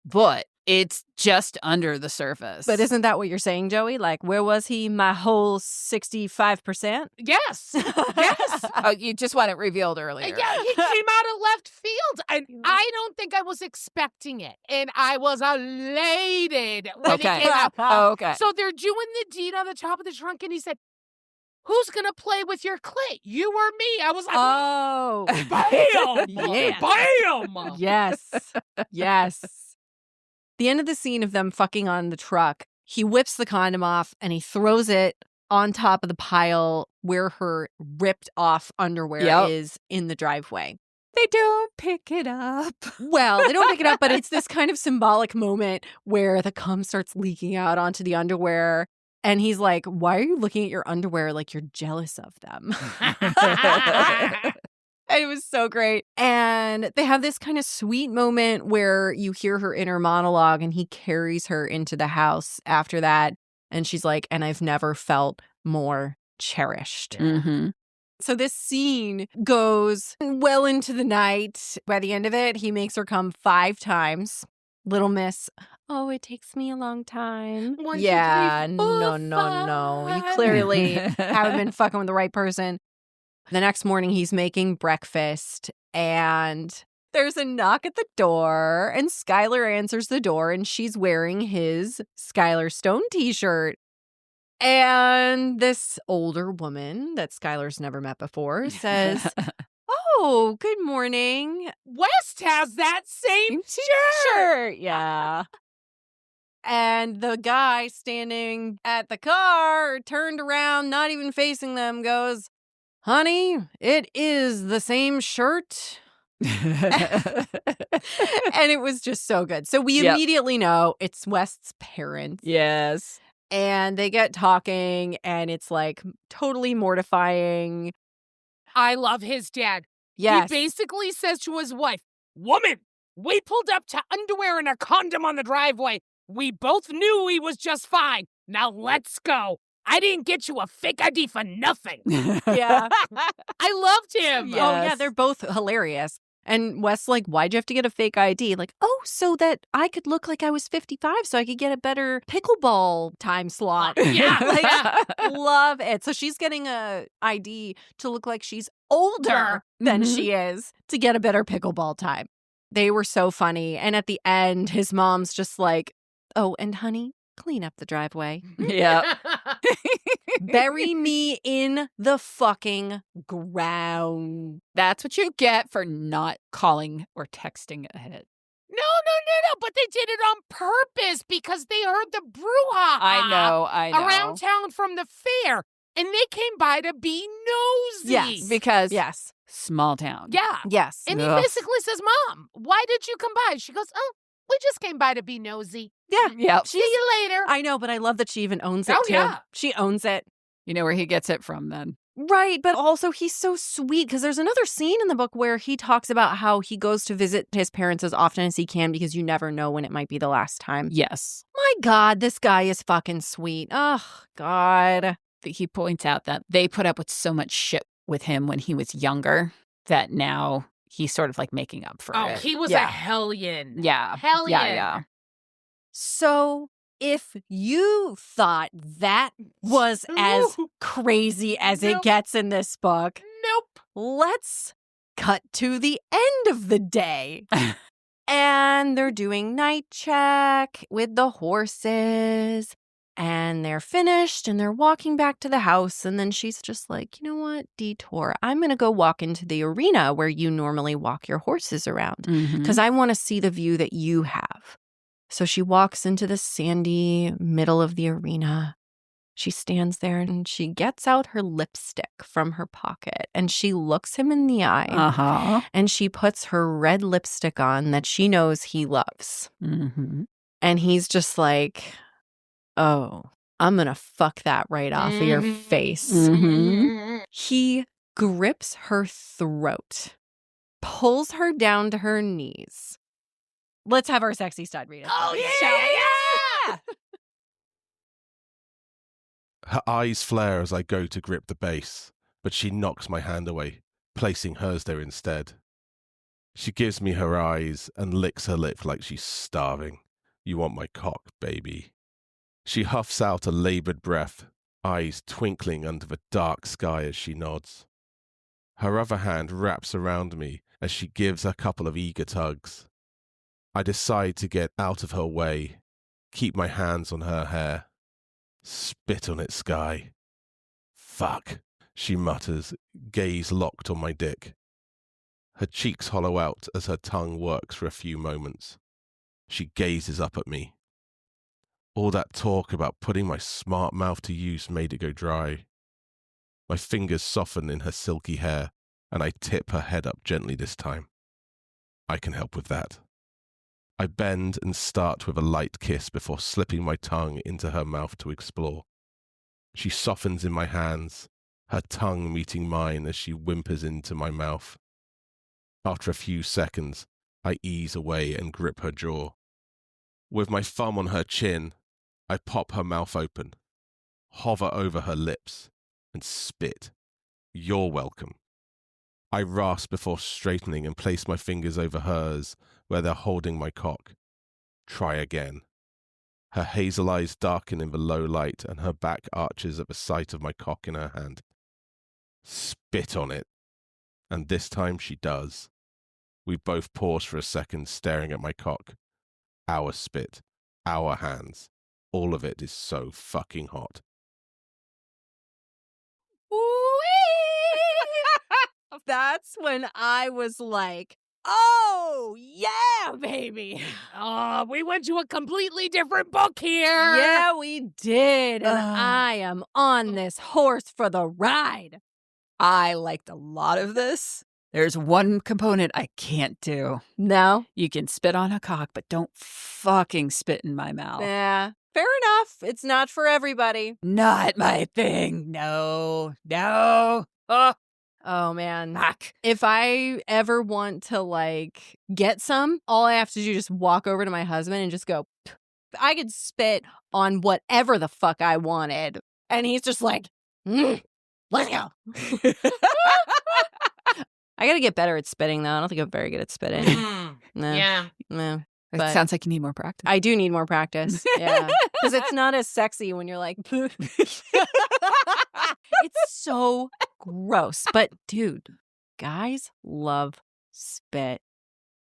But it's just under the surface. But isn't that what you're saying, Joey? Like, where was he my whole 65%? Yes. Yes. Oh, you just want it revealed earlier. Yeah, he came out of left field. And I don't think I was expecting it. And I was elated when it came out. Oh, okay. So they're doing the deed on the top of the trunk. And he said, who's going to play with your clit? You or me? I was like, oh. Bam! Yeah. Bam! Yes. Yes. The end of the scene of them fucking on the truck, he whips the condom off and he throws it on top of the pile where her ripped off underwear is in the driveway. They don't pick it up. Well, they don't pick it up, but it's this kind of symbolic moment where the cum starts leaking out onto the underwear. And he's like, why are you looking at your underwear like you're jealous of them? It was so great. And they have this kind of sweet moment where you hear her inner monologue and he carries her into the house after that. And she's like, and I've never felt more cherished. Mm-hmm. So this scene goes well into the night. By the end of it, he makes her come 5 times. Little Miss, oh, it takes me a long time. 1, 2, 3, 4, no. You clearly haven't been fucking with the right person. The next morning, he's making breakfast, and there's a knock at the door, and Skylar answers the door, and she's wearing his Skylar Stone t-shirt. And this older woman that Skylar's never met before says, Oh, good morning. West has that same Shirt. Yeah. And the guy standing at the car turned around, not even facing them, goes, honey, it is the same shirt. And it was just so good. So we immediately know it's West's parents. Yes. And they get talking, and it's like totally mortifying. I love his dad. Yes. He basically says to his wife, woman, we pulled up to underwear and a condom on the driveway. We both knew he was just fine. Now let's go. I didn't get you a fake ID for nothing. Yeah. I loved him. Yes. Oh, yeah, they're both hilarious. And Wes, like, why'd you have to get a fake ID? Like, oh, so that I could look like I was 55 so I could get a better pickleball time slot. Yeah. Like, love it. So she's getting a ID to look like she's older than she is to get a better pickleball time. They were so funny. And at the end, his mom's just like, oh, and honey, clean up the driveway. Yeah. Bury me in the fucking ground. That's what you get for not calling or texting ahead. No. But they did it on purpose because they heard the brouhaha. I know. Around town from the fair. And they came by to be nosy. Yes. Because Yes. small town. Yeah. Yes. And he Ugh. basically says, Mom, why did you come by? She goes, oh, we just came by to be nosy. Yeah. Yep. See you later. I know, but I love that she even owns it, Oh, too. yeah. She owns it. You know where he gets it from then. Right, but also he's so sweet because there's another scene in the book where he talks about how he goes to visit his parents as often as he can because you never know when it might be the last time. Yes. My God, this guy is fucking sweet. Oh, God. He points out that they put up with so much shit with him when he was younger that now he's sort of like making up for it. He was Yeah. a hellion. Yeah. Hellion. Yeah. So if you thought that was as crazy as it Nope. gets in this book, Nope. let's cut to the end of the day. And they're doing night check with the horses. And they're finished and they're walking back to the house. And then she's just like, you know what, Detour, I'm going to go walk into the arena where you normally walk your horses around Mhm. because I want to see the view that you have. So she walks into the sandy middle of the arena. She stands there and she gets out her lipstick from her pocket and she looks him in the eye. Uh-huh. And she puts her red lipstick on that she knows he loves. Mm-hmm. And he's just like, oh, I'm going to fuck that right off of your face. Mhm. He grips her throat, pulls her down to her knees. Let's have our sexy stud read it. Oh, Shall we? Her eyes flare as I go to grip the base, but she knocks my hand away, placing hers there instead. She gives me her eyes and licks her lip like she's starving. You want my cock, baby. She huffs out a labored breath, eyes twinkling under the dark sky as she nods. Her other hand wraps around me as she gives a couple of eager tugs. I decide to get out of her way, keep my hands on her hair. Spit on it, Sky. Fuck, she mutters, gaze locked on my dick. Her cheeks hollow out as her tongue works for a few moments. She gazes up at me. All that talk about putting my smart mouth to use made it go dry. My fingers soften in her silky hair, and I tip her head up gently this time. I can help with that. I bend and start with a light kiss before slipping my tongue into her mouth to explore. She softens in my hands, her tongue meeting mine as she whimpers into my mouth. After a few seconds, I ease away and grip her jaw. With my thumb on her chin, I pop her mouth open, hover over her lips, and spit. You're welcome. I rasp before straightening and place my fingers over hers where they're holding my cock. Try again. Her hazel eyes darken in the low light and her back arches at the sight of my cock in her hand. Spit on it. And this time she does. We both pause for a second staring at my cock. Our spit. Our hands. All of it is so fucking hot. that's when I was like, oh, yeah, baby. Oh, we went to a completely different book here. Yeah, we did. And I am on this horse for the ride. I liked a lot of this. There's one component I can't do. No? You can spit on a cock, but don't fucking spit in my mouth. Yeah. Fair enough. It's not for everybody. Not my thing. No. Oh, man. Fuck. If I ever want to, get some, all I have to do is just walk over to my husband and just go, I could spit on whatever the fuck I wanted. And he's just like, let's go. I got to get better at spitting, though. I don't think I'm very good at spitting. No. Yeah. No. It But sounds like you need more practice. I do need more practice. Yeah. Because it's not as sexy when you're like, it's so gross. But dude, guys love spit.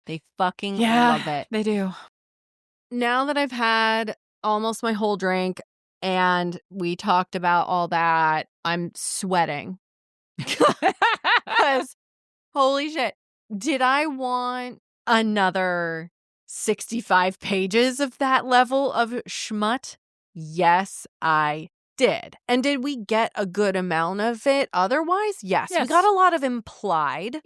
They fucking love it. They do. Now that I've had almost my whole drink and we talked about all that, I'm sweating. Because holy shit, did I want another 65 pages of that level of schmut? Yes, I did. And did we get a good amount of it otherwise? Yes. We got a lot of implied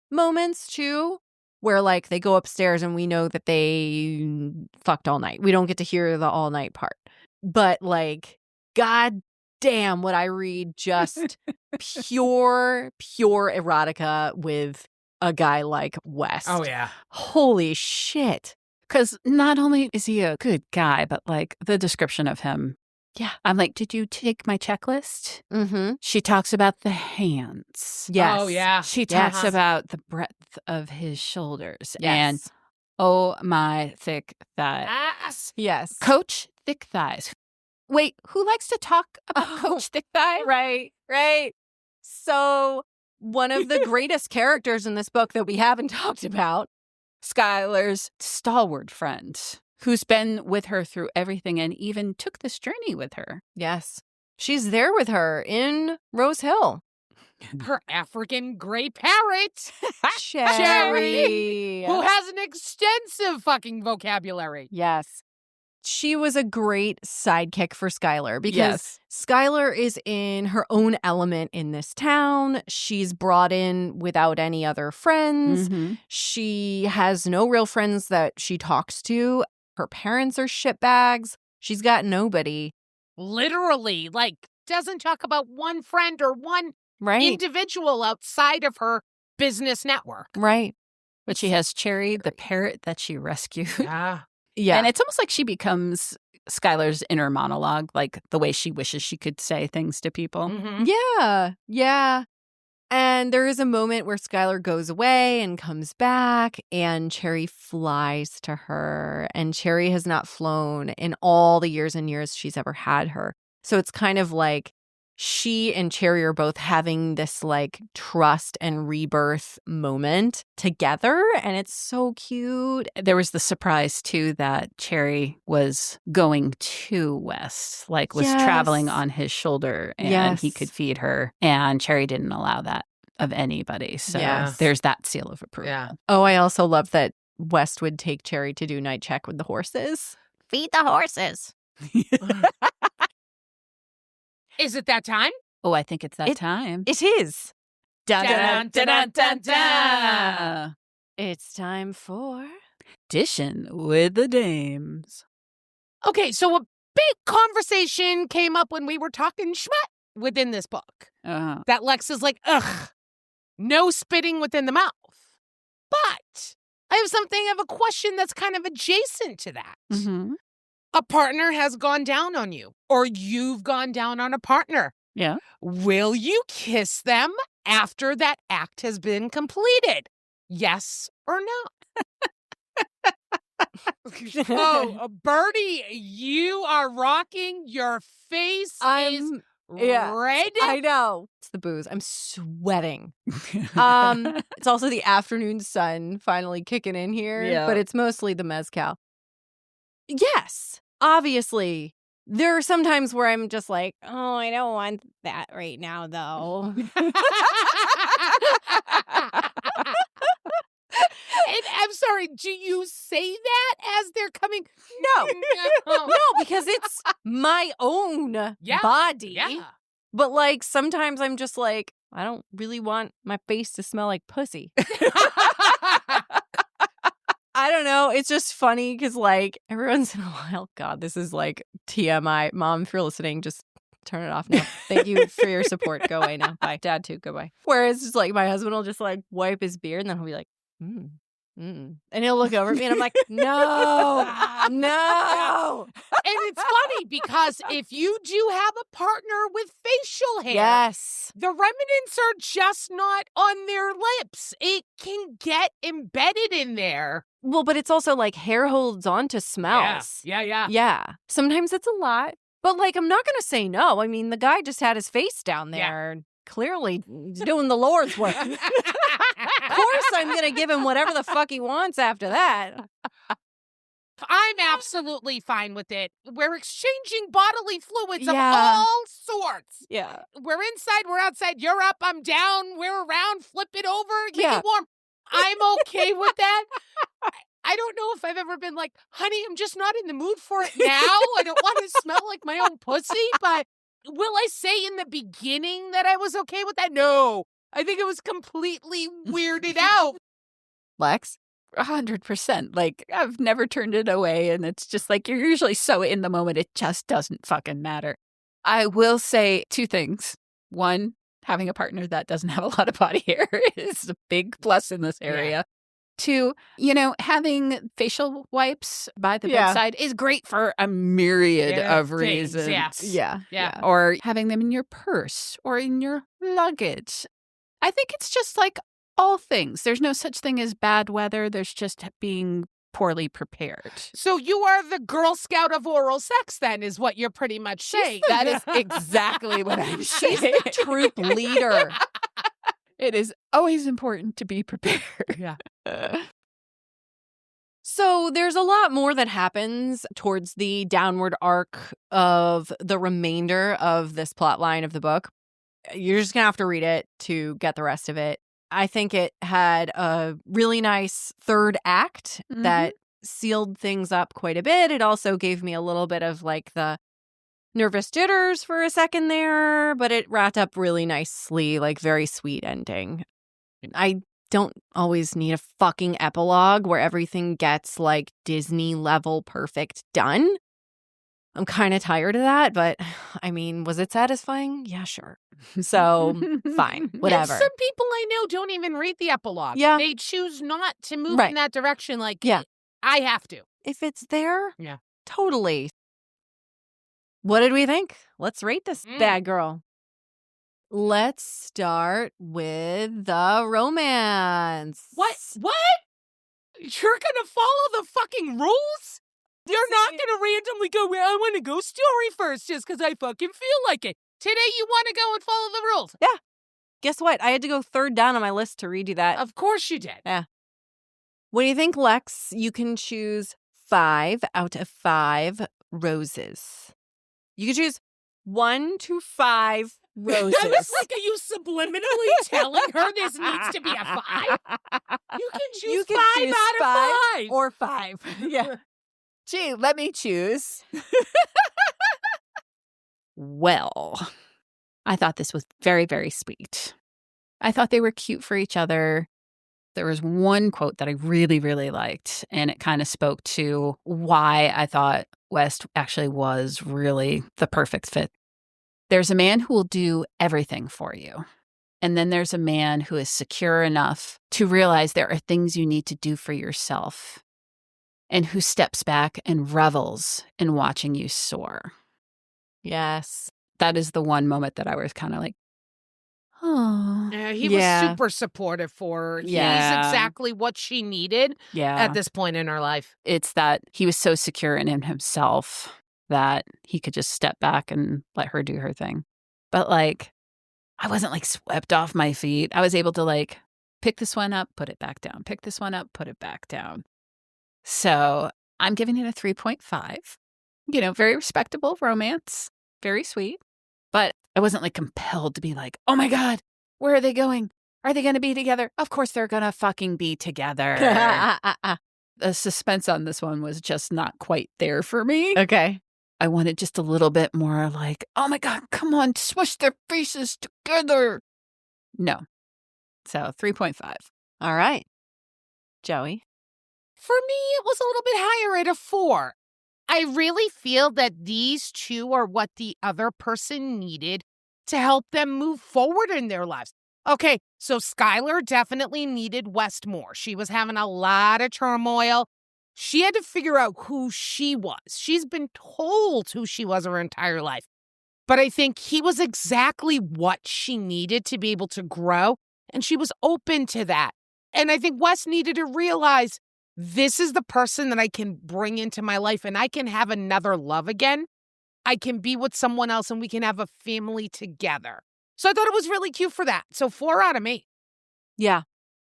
moments too, where they go upstairs and we know that they fucked all night. We don't get to hear the all night part. But god damn, would I read just pure erotica with a guy like West. Oh, yeah. Holy shit. Because not only is he a good guy, but the description of him. Yeah. I'm like, did you take my checklist? Mm-hmm. She talks about the hands. Yes. Oh, yeah. She talks about the breadth of his shoulders. Yes. And, oh, my thick thighs. Yes. Coach Thick Thighs. Wait, who likes to talk about Coach Thick Thighs? Right. So one of the greatest characters in this book that we haven't talked about, Skylar's stalwart friend, who's been with her through everything and even took this journey with her. Yes. She's there with her in Rose Hill. Her African gray parrot. Cherry. Who has an extensive fucking vocabulary. Yes. She was a great sidekick for Skylar because Skylar is in her own element in this town. She's brought in without any other friends. Mm-hmm. She has no real friends that she talks to. Her parents are shitbags. She's got nobody. Literally, doesn't talk about one friend or one individual outside of her business network. Right. But she has Cherry, the parrot that she rescued. Yeah. And it's almost like she becomes Skylar's inner monologue, the way she wishes she could say things to people. Mm-hmm. Yeah. And there is a moment where Skylar goes away and comes back, and Cherry flies to her. And Cherry has not flown in all the years and years she's ever had her. So it's kind of like she and Cherry are both having this trust and rebirth moment together. And it's so cute. There was the surprise, too, that Cherry was going to West, was traveling on his shoulder and he could feed her. And Cherry didn't allow that of anybody. So there's that seal of approval. Yeah. Oh, I also love that West would take Cherry to do night check with the horses. Feed the horses. Is it that time? Oh, I think it's that time. It is. Dun-dun-dun-dun-dun. It's time for Dishing with the Dames. Okay, so a big conversation came up when we were talking schmut within this book. That Lex is like, ugh, no spitting within the mouth. But I have something of a question that's kind of adjacent to that. Mm-hmm. A partner has gone down on you, or you've gone down on a partner. Yeah. Will you kiss them after that act has been completed? Yes or no? Oh, Birdie, you are rocking. Your face is red. I know. It's the booze. I'm sweating. It's also the afternoon sun finally kicking in here, but it's mostly the mezcal. Yes, obviously. There are some times where I'm just like, oh, I don't want that right now, though. No, because it's my own body. Yeah. But like sometimes I'm just like, I don't really want my face to smell like pussy. I don't know. It's just funny because like every once in a while, God, this is like TMI. Mom, if you're listening, just turn it off now. Thank you for your support. Go away now. Bye. Dad too. Goodbye. Whereas just like my husband will just like wipe his beard and then he'll be like, and he'll look over at me and I'm like, no. And it's funny because if you do have a partner with facial hair, Yes. the remnants are just not on their lips. It can get embedded in there. Well, but it's also like hair holds on to smells. Yeah. Yeah. Sometimes it's a lot. But like, I'm not going to say no. I mean, the guy just had his face down there. Clearly doing the Lord's work. Of course I'm going to give him whatever the fuck he wants after that. I'm absolutely fine with it. We're exchanging bodily fluids of Yeah. all sorts. Yeah. We're inside, we're outside, you're up, I'm down, we're around, flip it over, make Yeah. it warm. I'm okay with that. I don't know if I've ever been like, honey, I'm just not in the mood for it now. I don't want to smell like my own pussy, but will I say in the beginning that I was okay with that? No. I think it was completely weirded out. Lex? 100%. Like, I've never turned it away, and it's just like you're usually so in the moment, it just doesn't fucking matter. I will say 2 things. 1, having a partner that doesn't have a lot of body hair is a big plus in this area. 2, having facial wipes by the bedside is great for a myriad of things, reasons. Yeah. Or having them in your purse or in your luggage. I think it's just like all things. There's no such thing as bad weather. There's just being poorly prepared. So you are the Girl Scout of oral sex, then, is what you're pretty much saying. That is exactly what I'm saying. She's the troop leader. It is always important to be prepared. Yeah. So there's a lot more that happens towards the downward arc of the remainder of this plot line of the book. You're just going to have to read it to get the rest of it. I think it had a really nice third act that sealed things up quite a bit. It also gave me a little bit of like the nervous jitters for a second there, but it wrapped up really nicely, like very sweet ending. I don't always need a fucking epilogue where everything gets like Disney level perfect done. I'm kind of tired of that, but I mean, was it satisfying? Yeah, sure. So fine, whatever. And some people I know don't even read the epilogue. Yeah. They choose not to move Right. in that direction. Like, Yeah. I have to. If it's there, Yeah. totally. What did we think? Let's rate this bad girl. Let's start with the romance. What? You're gonna follow the fucking rules? You're not gonna randomly go, well, I want to go story first just because I fucking feel like it. Today you want to go and follow the rules. Yeah. Guess what? I had to go third down on my list to read you that. Of course you did. What do you think, Lex? You can choose 5 out of 5 roses. You can choose 1 to 5 roses. I was like, are you subliminally telling her this needs to be a 5? You can choose 5 out of 5. Or 5. Yeah. Gee, let me choose. Well, I thought this was very, very sweet. I thought they were cute for each other. There was one quote that I really, really liked, and it kind of spoke to why I thought West actually was really the perfect fit. There's a man who will do everything for you. And then there's a man who is secure enough to realize there are things you need to do for yourself, and who steps back and revels in watching you soar. Yes. That is the one moment that I was kind of like, oh. He was super supportive for her. Yeah. He's exactly what she needed at this point in her life. It's that he was so secure in himself that he could just step back and let her do her thing. But like, I wasn't like swept off my feet. I was able to like pick this one up, put it back down, pick this one up, put it back down. So I'm giving it a 3.5. Very respectable romance, very sweet. But I wasn't like compelled to be like, oh my God, where are they going? Are they going to be together? Of course they're going to fucking be together. The suspense on this one was just not quite there for me. Okay. I wanted just a little bit more like, oh my God, come on, smush their faces together. No. So 3.5. All right. Joey? For me, it was a little bit higher at a 4. I really feel that these two are what the other person needed to help them move forward in their lives. Okay, so Skylar definitely needed West more. She was having a lot of turmoil. She had to figure out who she was. She's been told who she was her entire life. But I think he was exactly what she needed to be able to grow, and she was open to that. And I think Wes needed to realize this is the person that I can bring into my life, and I can have another love again. I can be with someone else, and we can have a family together. So I thought it was really cute for that. So 4 out of 8. Yeah.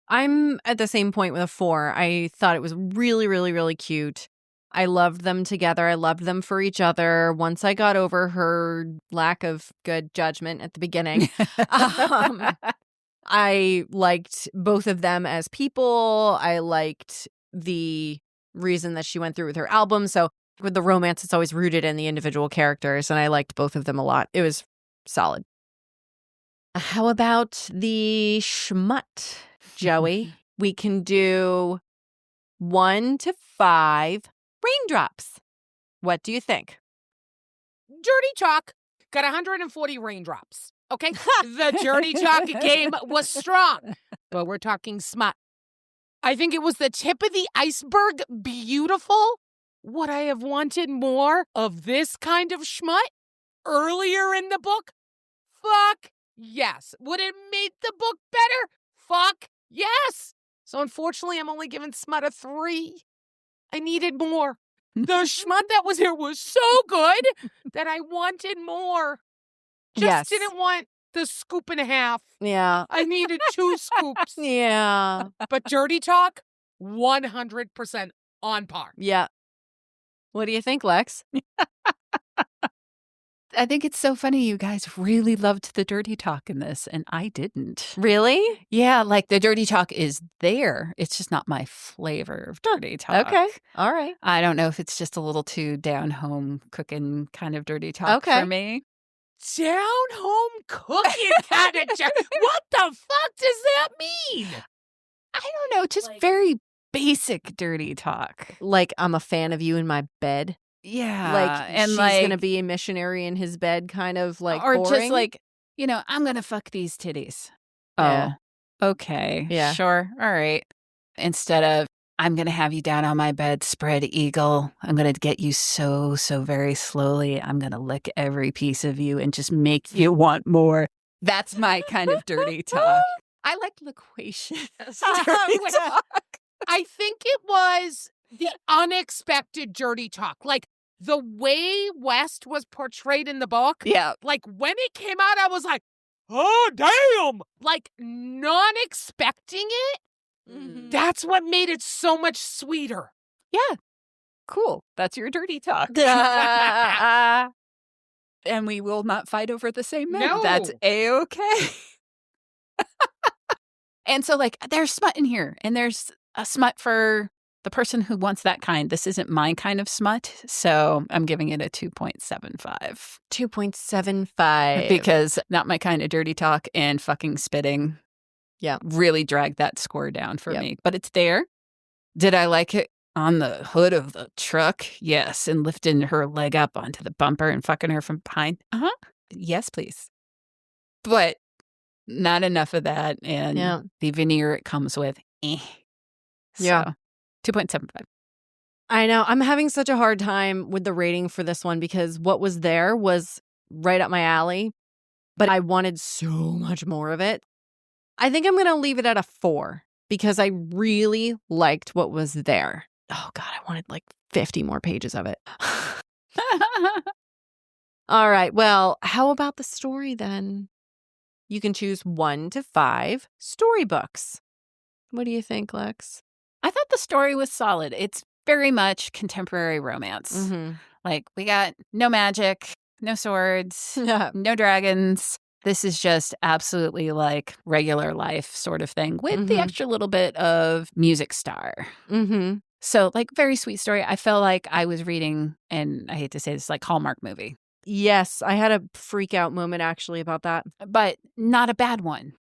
I'm at the same point with a 4. I thought it was really, really, really cute. I loved them together. I loved them for each other. Once I got over her lack of good judgment at the beginning, I liked both of them as people. I liked the reason that she went through with her album. So with the romance, it's always rooted in the individual characters, and I liked both of them a lot. It was solid. How about the schmut, Joey? We can do 1 to 5 raindrops. What do you think? Dirty Talk got 140 raindrops. Okay? The Dirty Talk game was strong, but we're talking smut. I think it was the tip of the iceberg. Beautiful. Would I have wanted more of this kind of schmut earlier in the book? Fuck yes. Would it make the book better? Fuck yes. So unfortunately, I'm only giving smut a 3. I needed more. The schmut that was here was so good that I wanted more. Just didn't want the scoop and a half. Yeah. I needed 2 scoops. Yeah. But Dirty Talk, 100% on par. Yeah. What do you think, Lex? I think it's so funny you guys really loved the dirty talk in this, and I didn't. Really? Yeah, like the dirty talk is there. It's just not my flavor of dirty talk. Okay. All right. I don't know if it's just a little too down-home cooking kind of dirty talk for me. Down home cooking kind of What the fuck does that mean? I don't know, just very basic dirty talk. Like, I'm a fan of you in my bed. Yeah. Like, and she's like, going to be a missionary in his bed, kind of like or boring. just like, I'm going to fuck these titties. Yeah. Oh, okay. Yeah. Sure. All right. Instead of, I'm going to have you down on my bed, spread eagle. I'm going to get you so very slowly. I'm going to lick every piece of you and just make you want more. That's my kind of dirty talk. I like loquacious dirty talk. I think it was the unexpected dirty talk. Like, the way West was portrayed in the book. Yeah. Like, when it came out, I was like, oh, damn. Like, not expecting it. Mm-hmm. That's what made it so much sweeter. Yeah. Cool. That's your dirty talk. And we will not fight over the same men. No. That's A-okay. And so, like, there's smut in here, and there's a smut for the person who wants that kind. This isn't my kind of smut, so I'm giving it a 2.75. 2.75. Because not my kind of dirty talk, and fucking spitting really dragged that score down for me. But it's there. Did I like it on the hood of the truck? Yes. And lifting her leg up onto the bumper and fucking her from behind? Uh-huh. Yes, please. But not enough of that. And the veneer it comes with, So, 2.75. I know. I'm having such a hard time with the rating for this one because what was there was right up my alley, but I wanted so much more of it. I think I'm going to leave it at a 4 because I really liked what was there. Oh, God, I wanted like 50 more pages of it. All right. Well, how about the story then? You can choose 1 to 5 storybooks. What do you think, Lex? I thought the story was solid. It's very much contemporary romance. Mm-hmm. Like, we got no magic, no swords, no dragons. This is just absolutely like regular life sort of thing with the extra little bit of music star. Mm-hmm. So, like, very sweet story. I felt like I was reading, and I hate to say this, like Hallmark movie, Yes, I had a freak out moment actually about that. but not a bad one.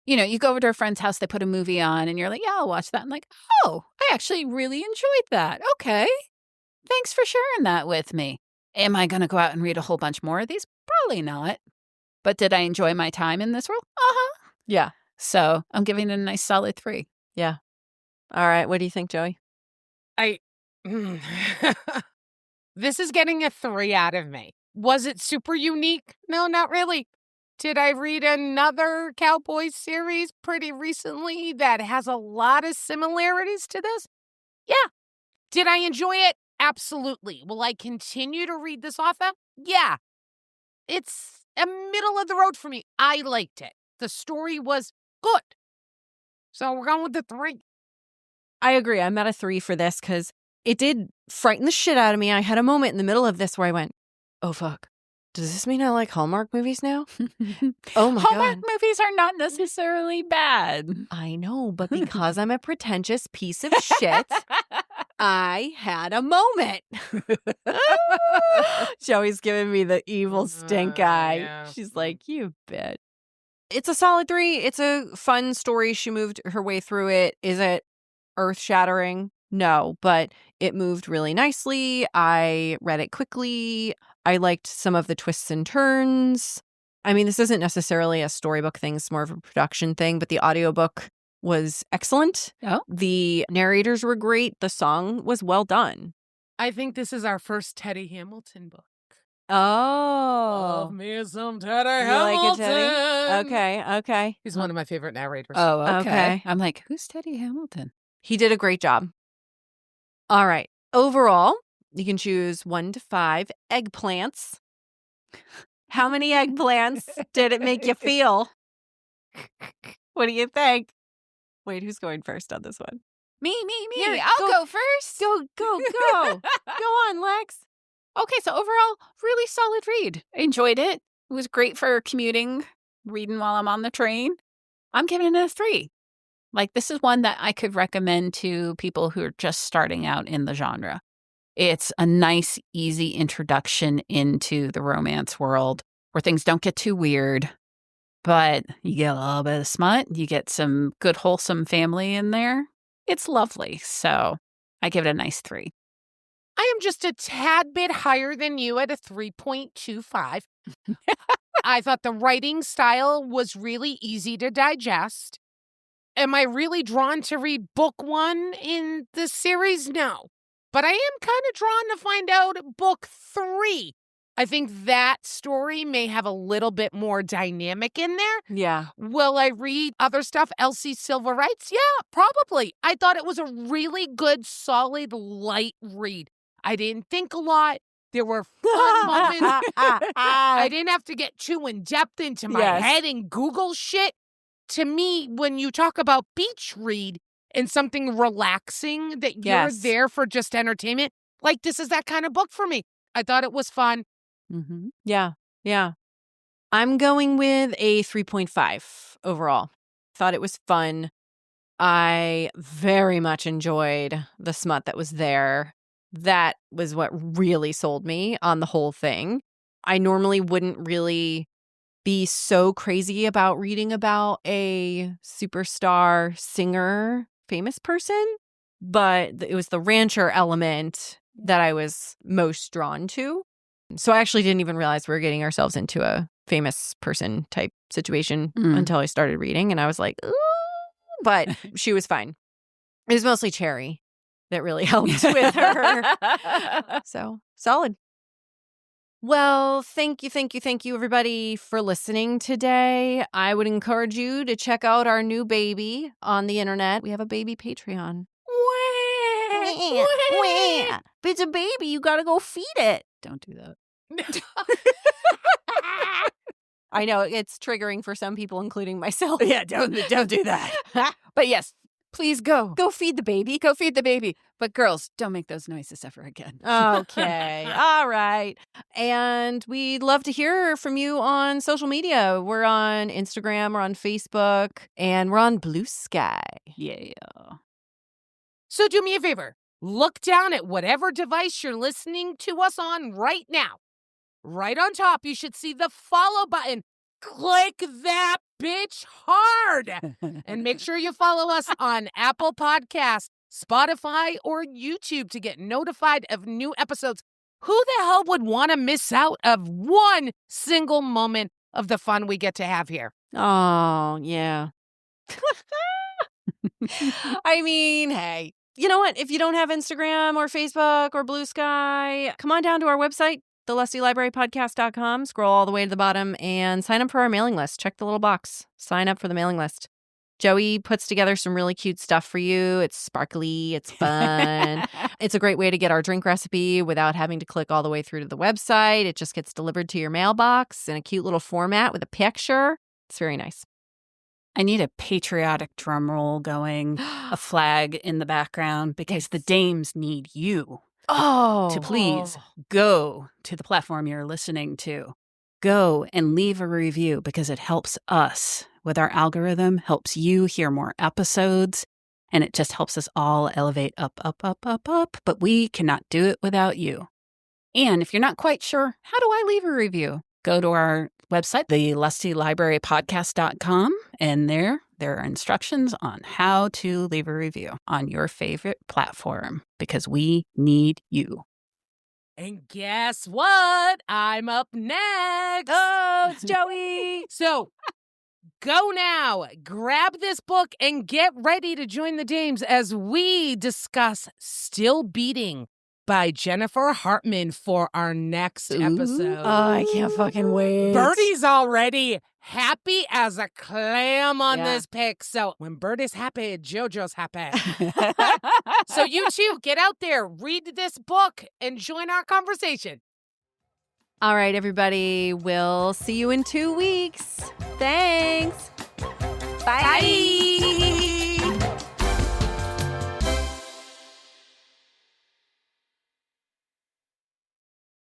You know, you go over to a friend's house, they put a movie on, and you're like, yeah, I'll watch that. I'm like, oh, I actually really enjoyed that. Okay. Thanks for sharing that with me. Am I going to go out and read a whole bunch more of these? Probably not. But did I enjoy my time in this world? Uh-huh. Yeah. So I'm giving it a nice solid 3. Yeah. All right. What do you think, Joey? This is getting a 3 out of me. Was it super unique? No, not really. Did I read another Cowboys series pretty recently that has a lot of similarities to this? Yeah. Did I enjoy it? Absolutely. Will I continue to read this author? Yeah. It's a middle of the road for me. I liked it. The story was good. So we're going with the 3. I agree. I'm at a 3 for this because it did frighten the shit out of me. I had a moment in the middle of this where I went, oh, fuck. Does this mean I like Hallmark movies now? Oh, my Hallmark God. movies are not necessarily bad. I know, but because I'm a pretentious piece of shit, I had a moment. Joey's giving me the evil stink eye. Yeah. She's like, you bitch. It's a solid 3. It's a fun story. She moved her way through it. Is it earth-shattering? No, but it moved really nicely. I read it quickly. I liked some of the twists and turns. I mean, this isn't necessarily a storybook thing. It's more of a production thing, but the audiobook was excellent. Oh. The narrators were great. The song was well done. I think this is our first Teddy Hamilton book. Oh. Love me some Teddy You Hamilton. like it, Teddy? Okay. He's one of my favorite narrators. Oh, okay. Okay. I'm like, who's Teddy Hamilton? He did a great job. All right. Overall, you can choose 1 to 5 eggplants. How many eggplants did it make you feel? What do you think? Wait, who's going first on this one? Me. Here, I'll go first. Go. Go on, Lex. Okay, so overall, really solid read. I enjoyed it. It was great for commuting, reading while I'm on the train. I'm giving it a 3. Like, this is one that I could recommend to people who are just starting out in the genre. It's a nice, easy introduction into the romance world where things don't get too weird, but you get a little bit of smut. You get some good, wholesome family in there. It's lovely. So I give it a nice 3. I am just a tad bit higher than you at a 3.25. I thought the writing style was really easy to digest. Am I really drawn to read book 1 in the series? No. But I am kind of drawn to find out book 3. I think that story may have a little bit more dynamic in there. Yeah. Will I read other stuff Elsie Silver writes? Yeah, probably. I thought it was a really good, solid, light read. I didn't think a lot. There were fun moments. I didn't have to get too in-depth into my head and Google shit. To me, when you talk about beach read and something relaxing that you're there for just entertainment, like this is that kind of book for me. I thought it was fun. Mm-hmm. Yeah. I'm going with a 3.5 overall. Thought it was fun. I very much enjoyed the smut that was there. That was what really sold me on the whole thing. I normally wouldn't really be so crazy about reading about a superstar singer, famous person, but it was the rancher element that I was most drawn to. So I actually didn't even realize we were getting ourselves into a famous person type situation until I started reading, and I was like, ooh, but she was fine. It was mostly Cherry that really helped with her. So solid. Well, thank you, everybody, for listening today. I would encourage you to check out our new baby on the internet. We have a baby Patreon. It's a baby. You got to go feed it. Don't do that. I know it's triggering for some people, including myself. Yeah, don't do that. But yes, please go feed the baby. Go feed the baby. But girls, don't make those noises ever again. Okay. All right. And we'd love to hear from you on social media. We're on Instagram, we're on Facebook, and we're on Blue Sky. Yeah. So do me a favor. look down at whatever device you're listening to us on right now. Right on top, you should see the follow button. Click that bitch hard. And make sure you follow us on Apple Podcasts, Spotify, or YouTube to get notified of new episodes. Who the hell would want to miss out of one single moment of the fun we get to have here? Oh, yeah. I mean, hey, you know what? If you don't have Instagram or Facebook or Blue Sky, come on down to our website, thelustylibrarypodcast.com. Scroll all the way to the bottom and sign up for our mailing list. Check the little box. Sign up for the mailing list. Joey puts together some really cute stuff for you. It's sparkly. It's fun. It's a great way to get our drink recipe without having to click all the way through to the website. It just gets delivered to your mailbox in a cute little format with a picture. It's very nice. I need a patriotic drum roll going, a flag in the background, because the dames need you. To please go to the platform you're listening to. Go and leave a review because it helps us with our algorithm, helps you hear more episodes, and it just helps us all elevate up. But we cannot do it without you. And if you're not quite sure, how do I leave a review? Go to our website, thelustylibrarypodcast.com, and there are instructions on how to leave a review on your favorite platform because we need you. And guess what? I'm up next. Oh, it's Joey. So go now, grab this book, and get ready to join the dames as we discuss Still Beating by Jennifer Hartman for our next episode. Oh, I can't fucking wait. Birdie's already happy as a clam on this pick. So when Birdie's happy, JoJo's happy. So you too, get out there, read this book, and join our conversation. All right, everybody. We'll see you in 2 weeks. Thanks. Bye. Bye.